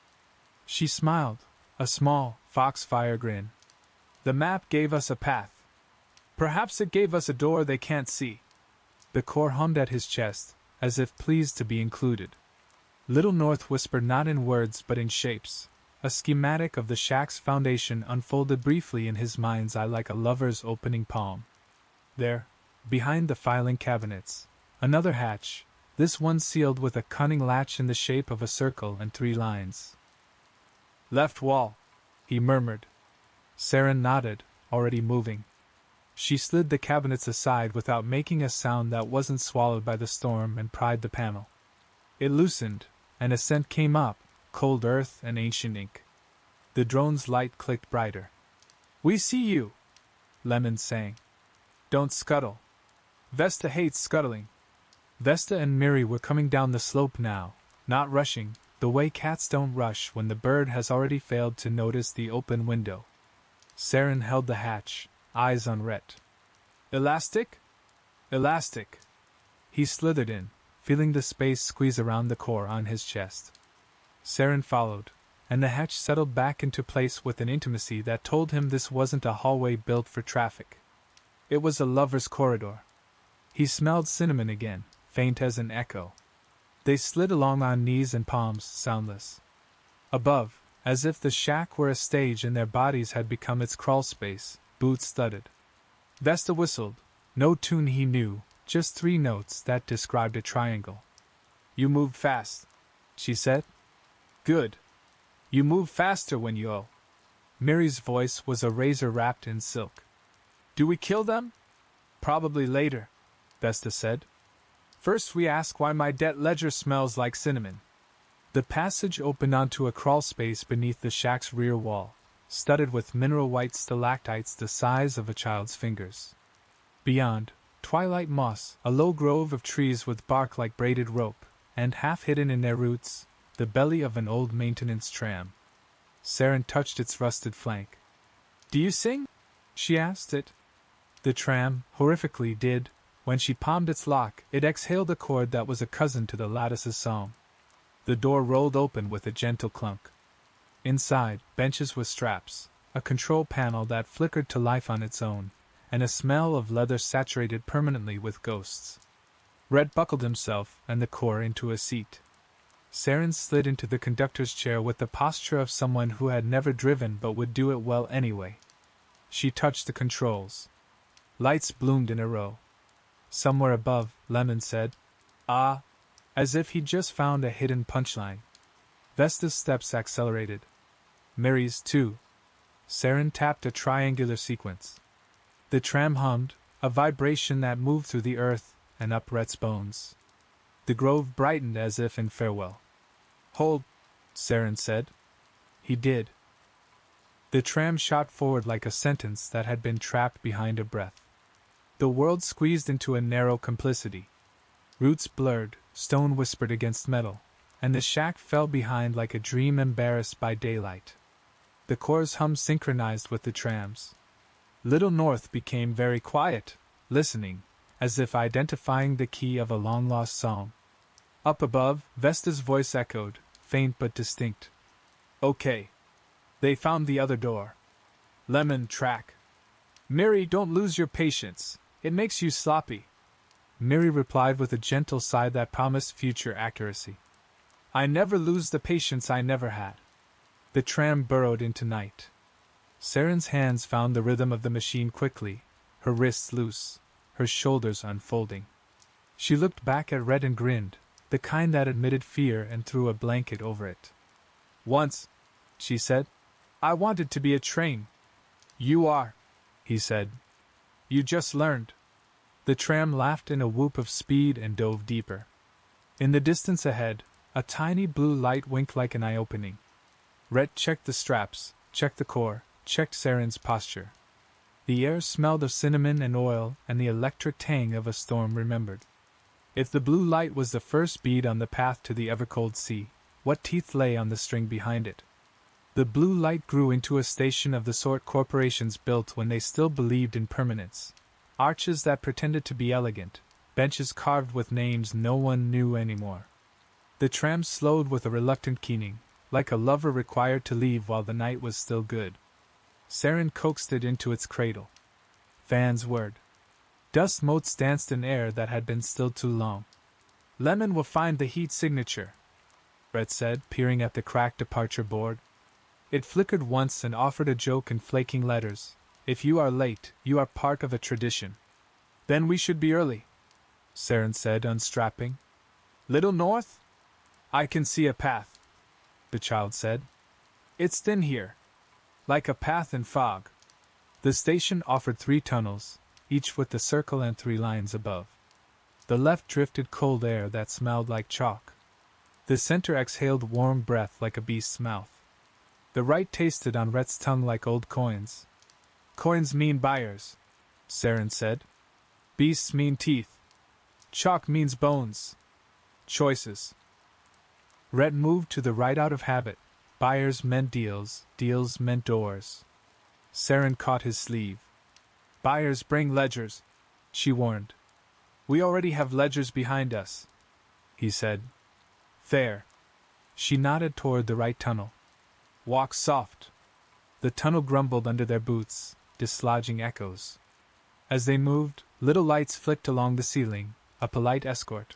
She smiled, a small, foxfire grin. "The map gave us a path. Perhaps it gave us a door they can't see." The core hummed at his chest, as if pleased to be included. Little North whispered not in words but in shapes. A schematic of the shack's foundation unfolded briefly in his mind's eye like a lover's opening palm. There, behind the filing cabinets, another hatch, this one sealed with a cunning latch in the shape of a circle and 3 lines. "Left wall," he murmured. Saren nodded, already moving. She slid the cabinets aside without making a sound that wasn't swallowed by the storm and pried the panel. It loosened, and a scent came up, cold earth and ancient ink. The drone's light clicked brighter. "We see you," Lemon sang. "Don't scuttle. Vesta hates scuttling." Vesta and Miri were coming down the slope now, not rushing, the way cats don't rush when the bird has already failed to notice the open window. Saren held the hatch, eyes on Rhett. "Elastic?" "Elastic." He slithered in, feeling the space squeeze around the core on his chest. Saren followed, and the hatch settled back into place with an intimacy that told him this wasn't a hallway built for traffic. It was a lover's corridor. He smelled cinnamon again, faint as an echo. They slid along on knees and palms, soundless. Above, as if the shack were a stage and their bodies had become its crawl space, boots thudded. Vesta whistled, no tune he knew, just 3 notes that described a triangle. "You moved fast," she said. "Good. You move faster when you owe." Miri's voice was a razor wrapped in silk. "Do we kill them?" "Probably later," Vesta said. "First we ask why my debt ledger smells like cinnamon." The passage opened onto a crawl space beneath the shack's rear wall, studded with mineral white stalactites the size of a child's fingers. Beyond, twilight moss, a low grove of trees with bark like braided rope, and half hidden in their roots, the belly of an old maintenance tram. Saren touched its rusted flank. "Do you sing?" she asked it. The tram, horrifically, did. When she palmed its lock, it exhaled a chord that was a cousin to the lattice's song. The door rolled open with a gentle clunk. Inside, benches with straps, a control panel that flickered to life on its own, and a smell of leather saturated permanently with ghosts. Red buckled himself and the core into a seat. Saren slid into the conductor's chair with the posture of someone who had never driven but would do it well anyway. She touched the controls. Lights bloomed in a row. "Somewhere above," Lemon said. "Ah," as if he'd just found a hidden punchline. Vesta's steps accelerated. Mary's too. Saren tapped a triangular sequence. The tram hummed, a vibration that moved through the earth and up Rhett's bones. The grove brightened as if in farewell. "Hold," Saren said. He did. The tram shot forward like a sentence that had been trapped behind a breath. The world squeezed into a narrow complicity. Roots blurred, stone whispered against metal, and the shack fell behind like a dream embarrassed by daylight. The core's hum synchronized with the tram's. Little North became very quiet, listening, as if identifying the key of a long-lost song. Up above, Vesta's voice echoed, faint but distinct. "Okay. They found the other door. Lemon track. Miri, don't lose your patience. It makes you sloppy." Miri replied with a gentle sigh that promised future accuracy. "I never lose the patience I never had." The tram burrowed into night. Saren's hands found the rhythm of the machine quickly, her wrists loose, her shoulders unfolding. She looked back at Red and grinned, the kind that admitted fear and threw a blanket over it. "Once," she said, "I wanted to be a train." "You are," he said. "You just learned." The tram laughed in a whoop of speed and dove deeper. In the distance ahead, a tiny blue light winked like an eye-opening. Rhett checked the straps, checked the core, checked Saren's posture. The air smelled of cinnamon and oil and the electric tang of a storm remembered. If the blue light was the first bead on the path to the ever-cold sea, what teeth lay on the string behind it? The blue light grew into a station of the sort corporations built when they still believed in permanence. Arches that pretended to be elegant, benches carved with names no one knew anymore. The tram slowed with a reluctant keening, like a lover required to leave while the night was still good. Saren coaxed it into its cradle. Fans whirred. Dust motes danced in air that had been still too long. Lemon will find the heat signature, Brett said, peering at the cracked departure board. It flickered once and offered a joke in flaking letters. If you are late, you are part of a tradition. Then we should be early, Saren said, unstrapping. Little north? I can see a path, the child said. It's thin here, like a path in fog. The station offered 3 tunnels, each with the circle and 3 lines above. The left drifted cold air that smelled like chalk. The center exhaled warm breath like a beast's mouth. The right tasted on Rhett's tongue like old coins. Coins mean buyers, Saren said. Beasts mean teeth. Chalk means bones. Choices. Rhett moved to the right out of habit. Buyers meant deals, deals meant doors. Saren caught his sleeve. Buyers bring ledgers, she warned. We already have ledgers behind us, he said. Fair. She nodded toward the right tunnel. Walk soft. The tunnel grumbled under their boots, dislodging echoes. As they moved, little lights flicked along the ceiling, a polite escort.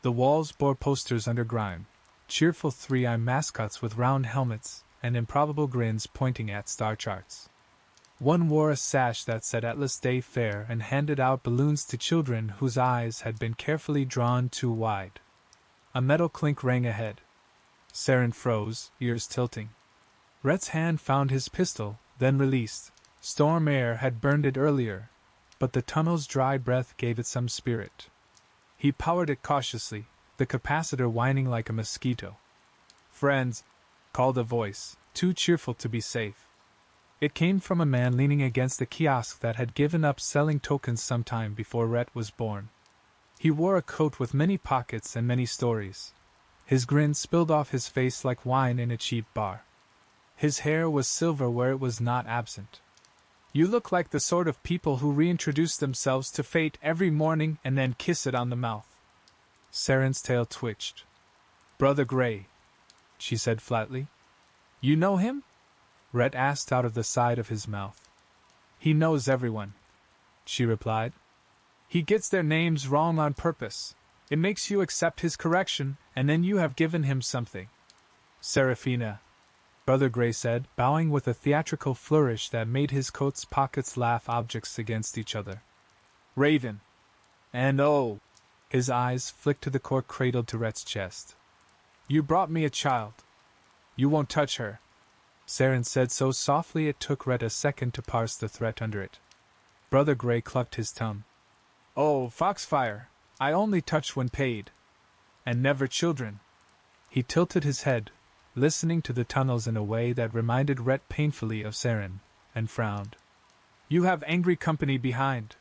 The walls bore posters under grime, cheerful 3-eye mascots with round helmets and improbable grins pointing at star charts. One wore a sash that said Atlas Day Fair and handed out balloons to children whose eyes had been carefully drawn too wide. A metal clink rang ahead. Saren froze, ears tilting. Rhett's hand found his pistol, then released. Storm air had burned it earlier, but the tunnel's dry breath gave it some spirit. He powered it cautiously, the capacitor whining like a mosquito. Friends, called a voice, too cheerful to be safe. It came from a man leaning against the kiosk that had given up selling tokens sometime before Rhett was born. He wore a coat with many pockets and many stories. His grin spilled off his face like wine in a cheap bar. His hair was silver where it was not absent. You look like the sort of people who reintroduce themselves to fate every morning and then kiss it on the mouth. Saren's tail twitched. Brother Gray, she said flatly. You know him? Rhett asked out of the side of his mouth. He knows everyone, she replied. He gets their names wrong on purpose. It makes you accept his correction, and then you have given him something. Seraphina, Brother Gray said, bowing with a theatrical flourish that made his coat's pockets laugh objects against each other. Raven. And oh! His eyes flicked to the cork cradled to Rhett's chest. You brought me a child. You won't touch her, Saren said so softly it took Rhett a second to parse the threat under it. Brother Gray clucked his tongue. Oh, Foxfire, I only touch when paid. And never children. He tilted his head, listening to the tunnels in a way that reminded Rhett painfully of Saren, and frowned. You have angry company behind.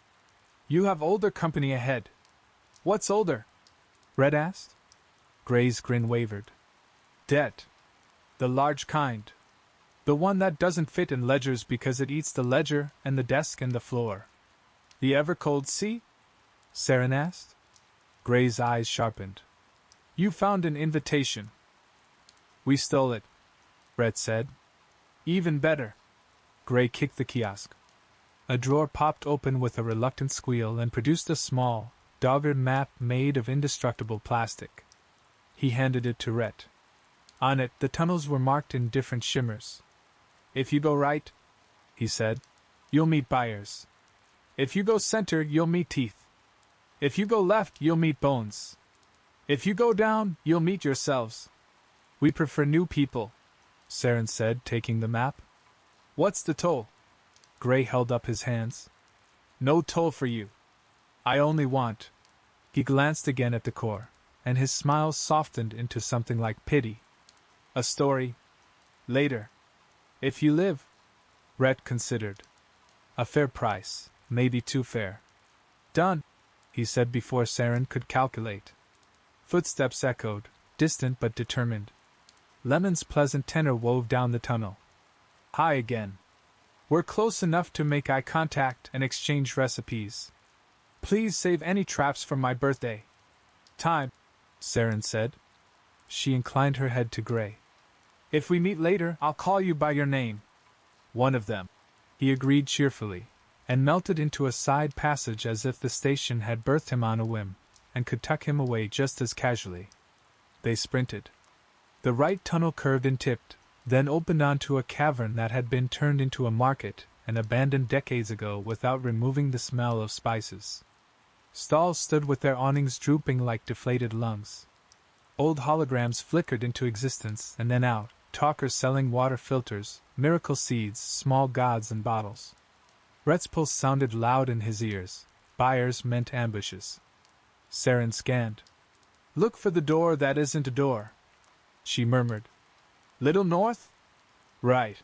You have older company ahead. What's older? Rhett asked. Gray's grin wavered. Debt. The large kind. The one that doesn't fit in ledgers because it eats the ledger and the desk and the floor. The ever-cold sea? Saren asked. Gray's eyes sharpened. You found an invitation. We stole it, Rhett said. Even better. Gray kicked the kiosk. A drawer popped open with a reluctant squeal and produced a small, dog-eared map made of indestructible plastic. He handed it to Rhett. On it, the tunnels were marked in different shimmers. If you go right, he said, you'll meet buyers. If you go center, you'll meet teeth. If you go left, you'll meet bones. If you go down, you'll meet yourselves. We prefer new people, Saren said, taking the map. What's the toll? Gray held up his hands. No toll for you. I only want. He glanced again at the core, and his smile softened into something like pity. A story. Later. If you live. Rhett considered. A fair price, maybe too fair. Done, he said before Saren could calculate. Footsteps echoed, distant but determined. Lemon's pleasant tenor wove down the tunnel. Hi again. We're close enough to make eye contact and exchange recipes. Please save any traps for my birthday. Time, Saren said. She inclined her head to Gray. If we meet later, I'll call you by your name. One of them, he agreed cheerfully, and melted into a side passage as if the station had birthed him on a whim, and could tuck him away just as casually. They sprinted. The right tunnel curved and tipped, then opened onto a cavern that had been turned into a market and abandoned decades ago without removing the smell of spices. Stalls stood with their awnings drooping like deflated lungs. Old holograms flickered into existence and then out, talkers selling water filters, miracle seeds, small gods and bottles. Rhett's pulse sounded loud in his ears. Buyers meant ambushes. Saren scanned. Look for the door that isn't a door, she murmured. Little north? Right,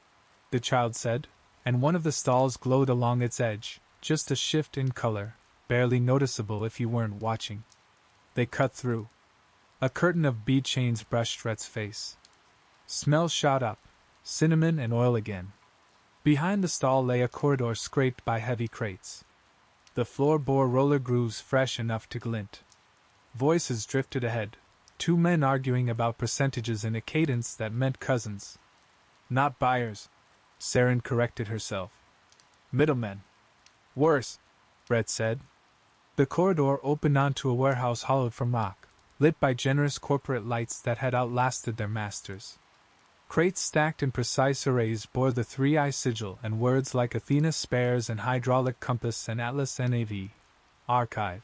the child said, and one of the stalls glowed along its edge, just a shift in color, barely noticeable if you weren't watching. They cut through. A curtain of bead chains brushed Rhett's face. Smells shot up, cinnamon and oil again. Behind the stall lay a corridor scraped by heavy crates. The floor bore roller grooves fresh enough to glint. Voices drifted ahead, two men arguing about percentages in a cadence that meant cousins. Not buyers, Saren corrected herself. Middlemen. Worse, Rhett said. The corridor opened onto a warehouse hollowed from rock, lit by generous corporate lights that had outlasted their masters. Crates stacked in precise arrays bore the 3i sigil and words like Athena Spares and Hydraulic Compass and Atlas NAV. Archive.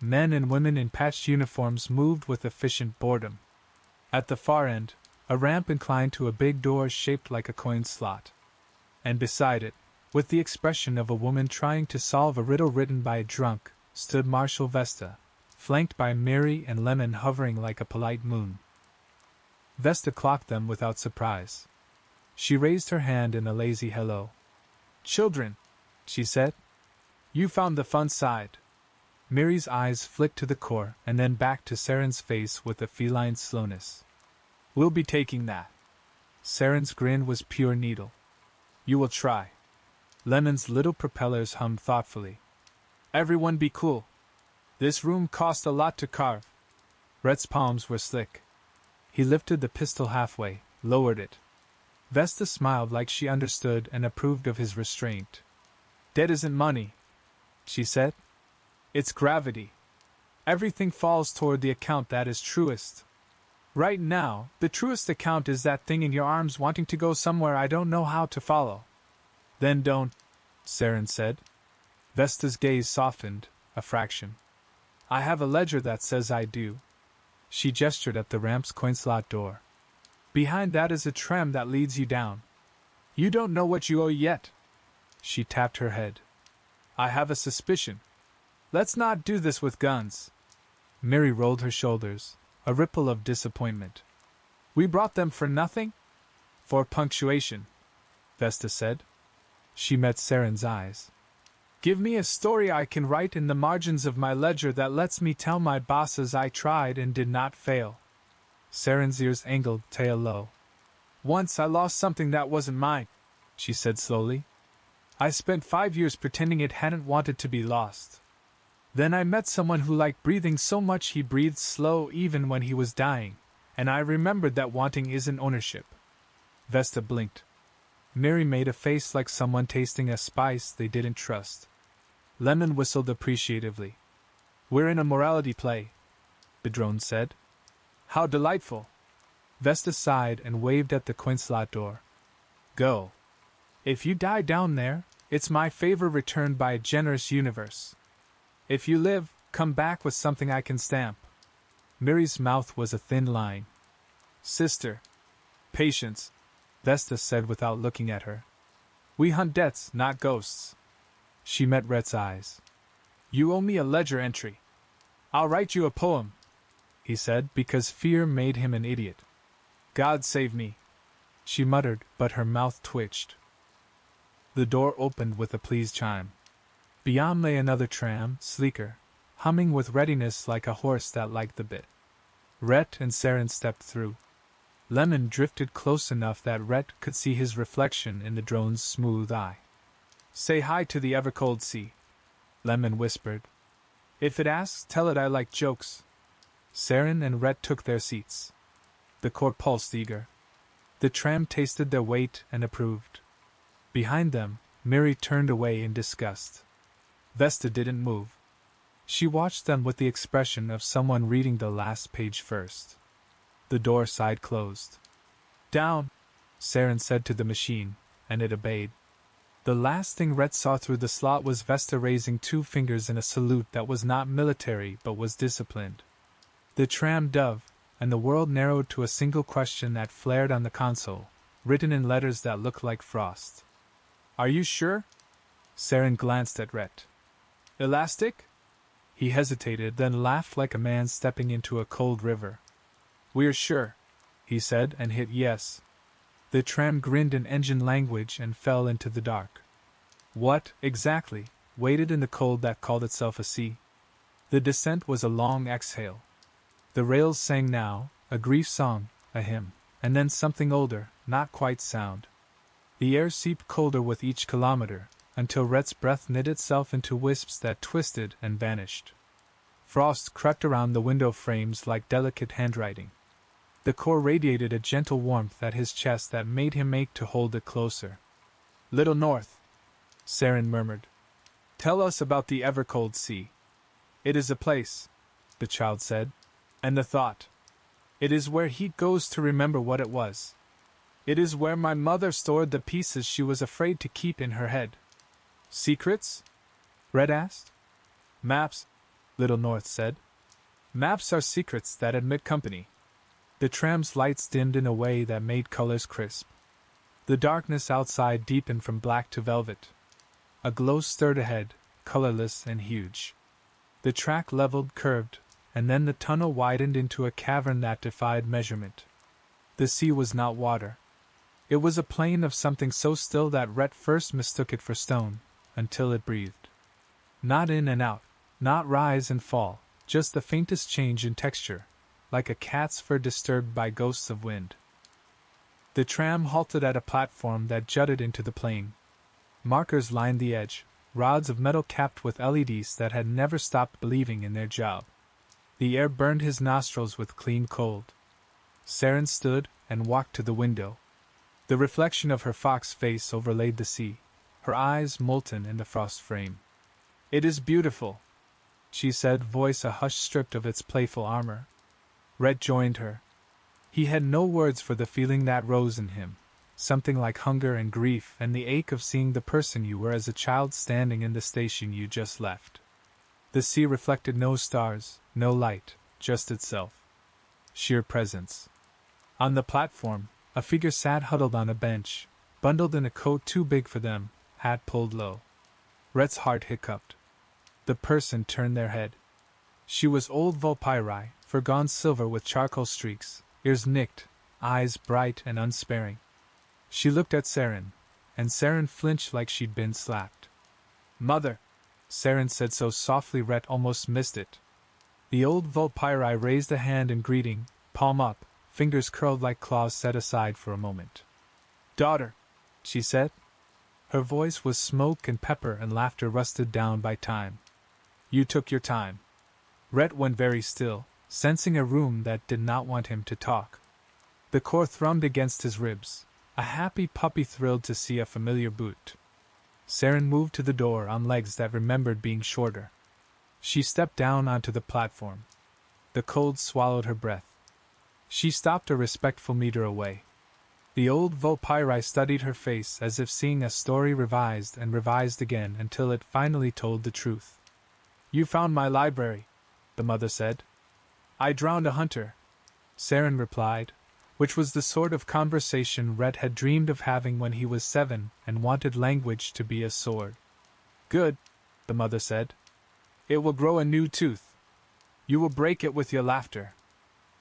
Men and women in patched uniforms moved with efficient boredom. At the far end, a ramp inclined to a big door shaped like a coin slot. And beside it, with the expression of a woman trying to solve a riddle written by a drunk, stood Marshal Vesta, flanked by Mary and Lemon hovering like a polite moon. Vesta clocked them without surprise. She raised her hand in a lazy hello. Children, she said. You found the fun side. Mary's eyes flicked to the core and then back to Saren's face with a feline slowness. We'll be taking that. Saren's grin was pure needle. You will try. Lemon's little propellers hummed thoughtfully. Everyone be cool. This room cost a lot to carve. Rhett's palms were slick. He lifted the pistol halfway, lowered it. Vesta smiled like she understood and approved of his restraint. Debt isn't money, she said. It's gravity. Everything falls toward the account that is truest. Right now, the truest account is that thing in your arms wanting to go somewhere I don't know how to follow. Then don't, Saren said. Vesta's gaze softened, a fraction. I have a ledger that says I do. She gestured at the ramp's coin slot door. Behind that is a tram that leads you down. You don't know what you owe yet. She tapped her head. I have a suspicion. Let's not do this with guns. Mary rolled her shoulders, a ripple of disappointment. We brought them for nothing? For punctuation, Vesta said. She met Saren's eyes. Give me a story I can write in the margins of my ledger that lets me tell my bosses I tried and did not fail. Saren's ears angled, tail low. Once I lost something that wasn't mine, she said slowly. I spent 5 years pretending it hadn't wanted to be lost. Then I met someone who liked breathing so much he breathed slow even when he was dying, and I remembered that wanting isn't ownership. Vesta blinked. Mary made a face like someone tasting a spice they didn't trust. Lemon whistled appreciatively. We're in a morality play, Bedrone said. How delightful. Vesta sighed and waved at the coin slot door. Go. If you die down there, it's my favor returned by a generous universe. If you live, come back with something I can stamp. Mary's mouth was a thin line. Sister. Patience, Vesta said without looking at her. We hunt debts, not ghosts. She met Rhett's eyes. You owe me a ledger entry. I'll write you a poem, he said, because fear made him an idiot. God save me, she muttered, but her mouth twitched. The door opened with a pleased chime. Beyond lay another tram, sleeker, humming with readiness like a horse that liked the bit. Rhett and Saren stepped through. Lemon drifted close enough that Rhett could see his reflection in the drone's smooth eye. "Say hi to the ever-cold sea," Lemon whispered. "If it asks, tell it I like jokes." Saren and Rhett took their seats. The core pulsed eager. The tram tasted their weight and approved. Behind them, Miri turned away in disgust. Vesta didn't move. She watched them with the expression of someone reading the last page first. The door side closed. "Down," Saren said to the machine, and it obeyed. The last thing Rhett saw through the slot was Vesta raising 2 fingers in a salute that was not military but was disciplined. The tram dove, and the world narrowed to a single question that flared on the console, written in letters that looked like frost. "Are you sure?" Saren glanced at Rhett. "Elastic?" He hesitated, then laughed like a man stepping into a cold river. "We're sure," he said, and hit yes. The tram grinned in engine language and fell into the dark. What, exactly, waited in the cold that called itself a sea? The descent was a long exhale. The rails sang now, a grief song, a hymn, and then something older, not quite sound. The air seeped colder with each kilometer, until Rhett's breath knit itself into wisps that twisted and vanished. Frost crept around the window frames like delicate handwriting. The core radiated a gentle warmth at his chest that made him ache to hold it closer. "Little North," Saren murmured. "Tell us about the ever-cold sea." "It is a place," the child said. "And the thought. It is where heat goes to remember what it was. It is where my mother stored the pieces she was afraid to keep in her head." "Secrets?" Red asked. "Maps," Little North said. "Maps are secrets that admit company." The tram's lights dimmed in a way that made colors crisp. The darkness outside deepened from black to velvet. A glow stirred ahead, colorless and huge. The track leveled, curved, and then the tunnel widened into a cavern that defied measurement. The sea was not water. It was a plain of something so still that Rhett first mistook it for stone, until it breathed. Not in and out, not rise and fall, just the faintest change in texture, like a cat's fur disturbed by ghosts of wind. The tram halted at a platform that jutted into the plain. Markers lined the edge, rods of metal capped with LEDs that had never stopped believing in their job. The air burned his nostrils with clean cold. Saren stood and walked to the window. The reflection of her fox face overlaid the sea, her eyes molten in the frost frame. "It is beautiful," she said, voice a hush stripped of its playful armor. Rhett joined her. He had no words for the feeling that rose in him, something like hunger and grief and the ache of seeing the person you were as a child standing in the station you just left. The sea reflected no stars, no light, just itself. Sheer presence. On the platform, a figure sat huddled on a bench, bundled in a coat too big for them, hat pulled low. Rhett's heart hiccuped. The person turned their head. She was old Volpyri, foregone silver with charcoal streaks, ears nicked, eyes bright and unsparing. She looked at Saren, and Saren flinched like she'd been slapped. "Mother," Saren said so softly Rhett almost missed it. The old Volpyri raised a hand in greeting, palm up, fingers curled like claws set aside for a moment. "Daughter," she said. Her voice was smoke and pepper and laughter rusted down by time. "You took your time." Rhett went very still, sensing a room that did not want him to talk. The core thrummed against his ribs. A happy puppy thrilled to see a familiar boot. Saren moved to the door on legs that remembered being shorter. She stepped down onto the platform. The cold swallowed her breath. She stopped a respectful meter away. The old Volpyri studied her face as if seeing a story revised and revised again until it finally told the truth. "You found my library," the mother said. "I drowned a hunter," Saren replied, which was the sort of conversation Rhett had dreamed of having when he was 7 and wanted language to be a sword. "Good," the mother said. "It will grow a new tooth. You will break it with your laughter."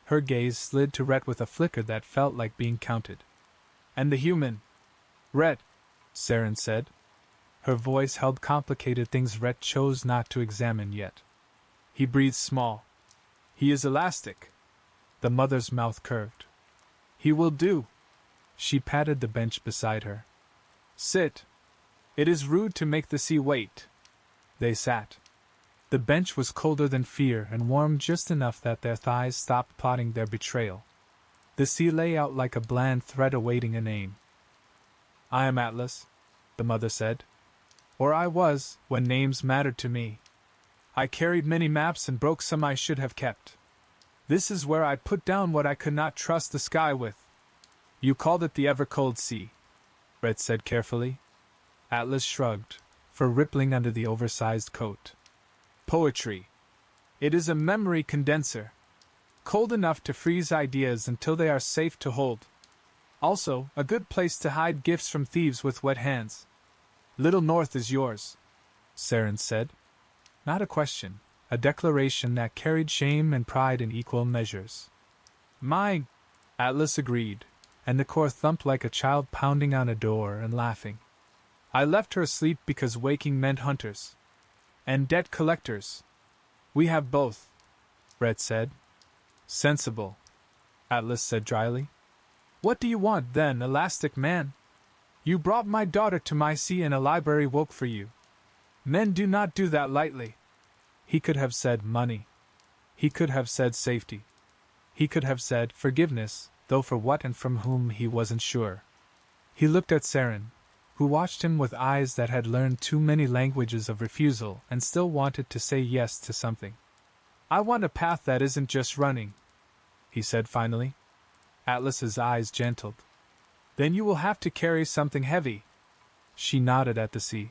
Her gaze slid to Rhett with a flicker that felt like being counted. "And the human?" "Rhett," Saren said. Her voice held complicated things Rhett chose not to examine yet. He breathed small. He is elastic. The mother's mouth curved. He will do. She patted the bench beside her. Sit. It is rude to make the sea wait. They sat. The bench was colder than fear and warm just enough that their thighs stopped plotting their betrayal. The sea lay out like a bland thread awaiting a name. I am Atlas, the mother said. Or I was, when names mattered to me. I carried many maps and broke some I should have kept. This is where I put down what I could not trust the sky with. You called it the ever-cold sea, Rhett said carefully. Atlas shrugged, fur rippling under the oversized coat. Poetry. It is a memory condenser. Cold enough to freeze ideas until they are safe to hold. Also, a good place to hide gifts from thieves with wet hands. Little North is yours, Saren said. Not a question, a declaration that carried shame and pride in equal measures. Mine, Atlas agreed, and the core thumped like a child pounding on a door and laughing. I left her asleep because waking meant hunters. And debt collectors. We have both, Rhett said. Sensible, Atlas said dryly. What do you want, then, elastic man? You brought my daughter to my sea and a library woke for you. Men do not do that lightly. He could have said money. He could have said safety. He could have said forgiveness, though for what and from whom he wasn't sure. He looked at Saren, who watched him with eyes that had learned too many languages of refusal and still wanted to say yes to something. I want a path that isn't just running, he said finally. Atlas's eyes gentled. Then you will have to carry something heavy. She nodded at the sea.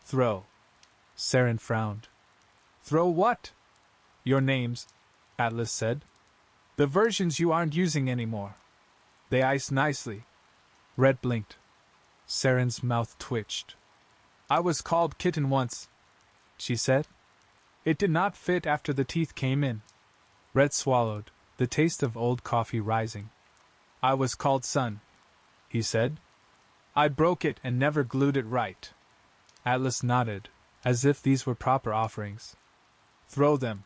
Throw. Saren frowned. Throw what? Your names, Atlas said. The versions you aren't using anymore. They ice nicely. Red blinked. Saren's mouth twitched. I was called Kitten once, she said. It did not fit after the teeth came in. Red swallowed, the taste of old coffee rising. I was called Sun, he said. I broke it and never glued it right. Atlas nodded, as if these were proper offerings. Throw them.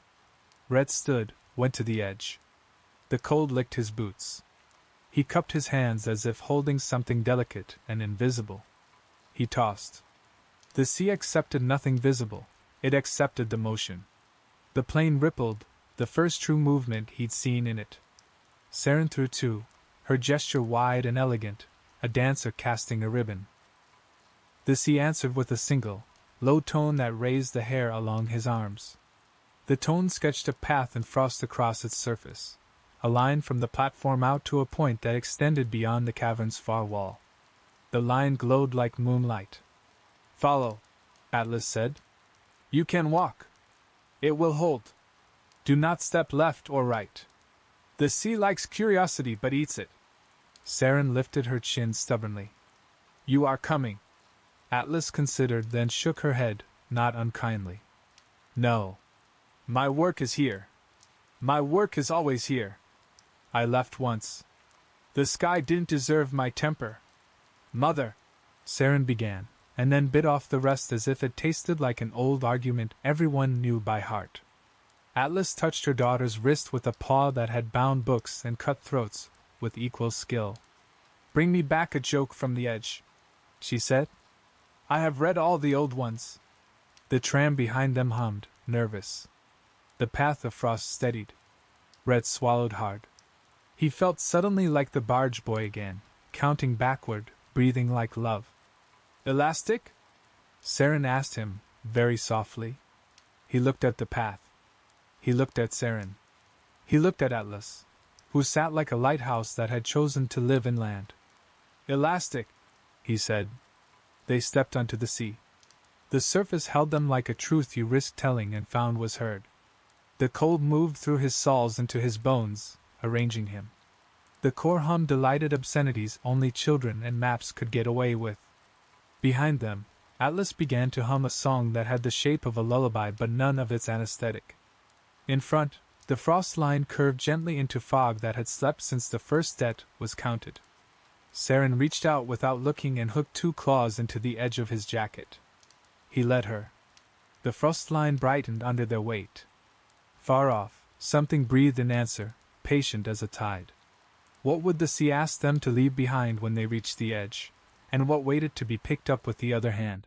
Red stood, went to the edge. The cold licked his boots. He cupped his hands as if holding something delicate and invisible. He tossed. The sea accepted nothing visible, it accepted the motion. The plane rippled, the first true movement he'd seen in it. Saren threw two, her gesture wide and elegant, a dancer casting a ribbon. The sea answered with a single, low tone that raised the hair along his arms. The tone sketched a path in frost across its surface, a line from the platform out to a point that extended beyond the cavern's far wall. The line glowed like moonlight. Follow, Atlas said. You can walk. It will hold. Do not step left or right. The sea likes curiosity but eats it. Saren lifted her chin stubbornly. You are coming. Atlas considered, then shook her head, not unkindly. No. My work is here. My work is always here. I left once. The sky didn't deserve my temper. Mother, Saren began, and then bit off the rest as if it tasted like an old argument everyone knew by heart. Atlas touched her daughter's wrist with a paw that had bound books and cut throats with equal skill. Bring me back a joke from the edge, she said. I have read all the old ones. The tram behind them hummed, nervous. The path of frost steadied. Red swallowed hard. He felt suddenly like the barge boy again, counting backward, breathing like love. Elastic? Saren asked him, very softly. He looked at the path. He looked at Saren. He looked at Atlas, who sat like a lighthouse that had chosen to live inland. Elastic, he said. They stepped onto the sea. The surface held them like a truth you risked telling and found was heard. The cold moved through his soles into his bones, arranging him. The core hummed delighted obscenities only children and maps could get away with. Behind them, Atlas began to hum a song that had the shape of a lullaby but none of its anesthetic. In front, the frost line curved gently into fog that had slept since the first debt was counted. Saren reached out without looking and hooked two claws into the edge of his jacket. He led her. The frost line brightened under their weight. Far off, something breathed in answer, patient as a tide. What would the sea ask them to leave behind when they reached the edge, and what waited to be picked up with the other hand?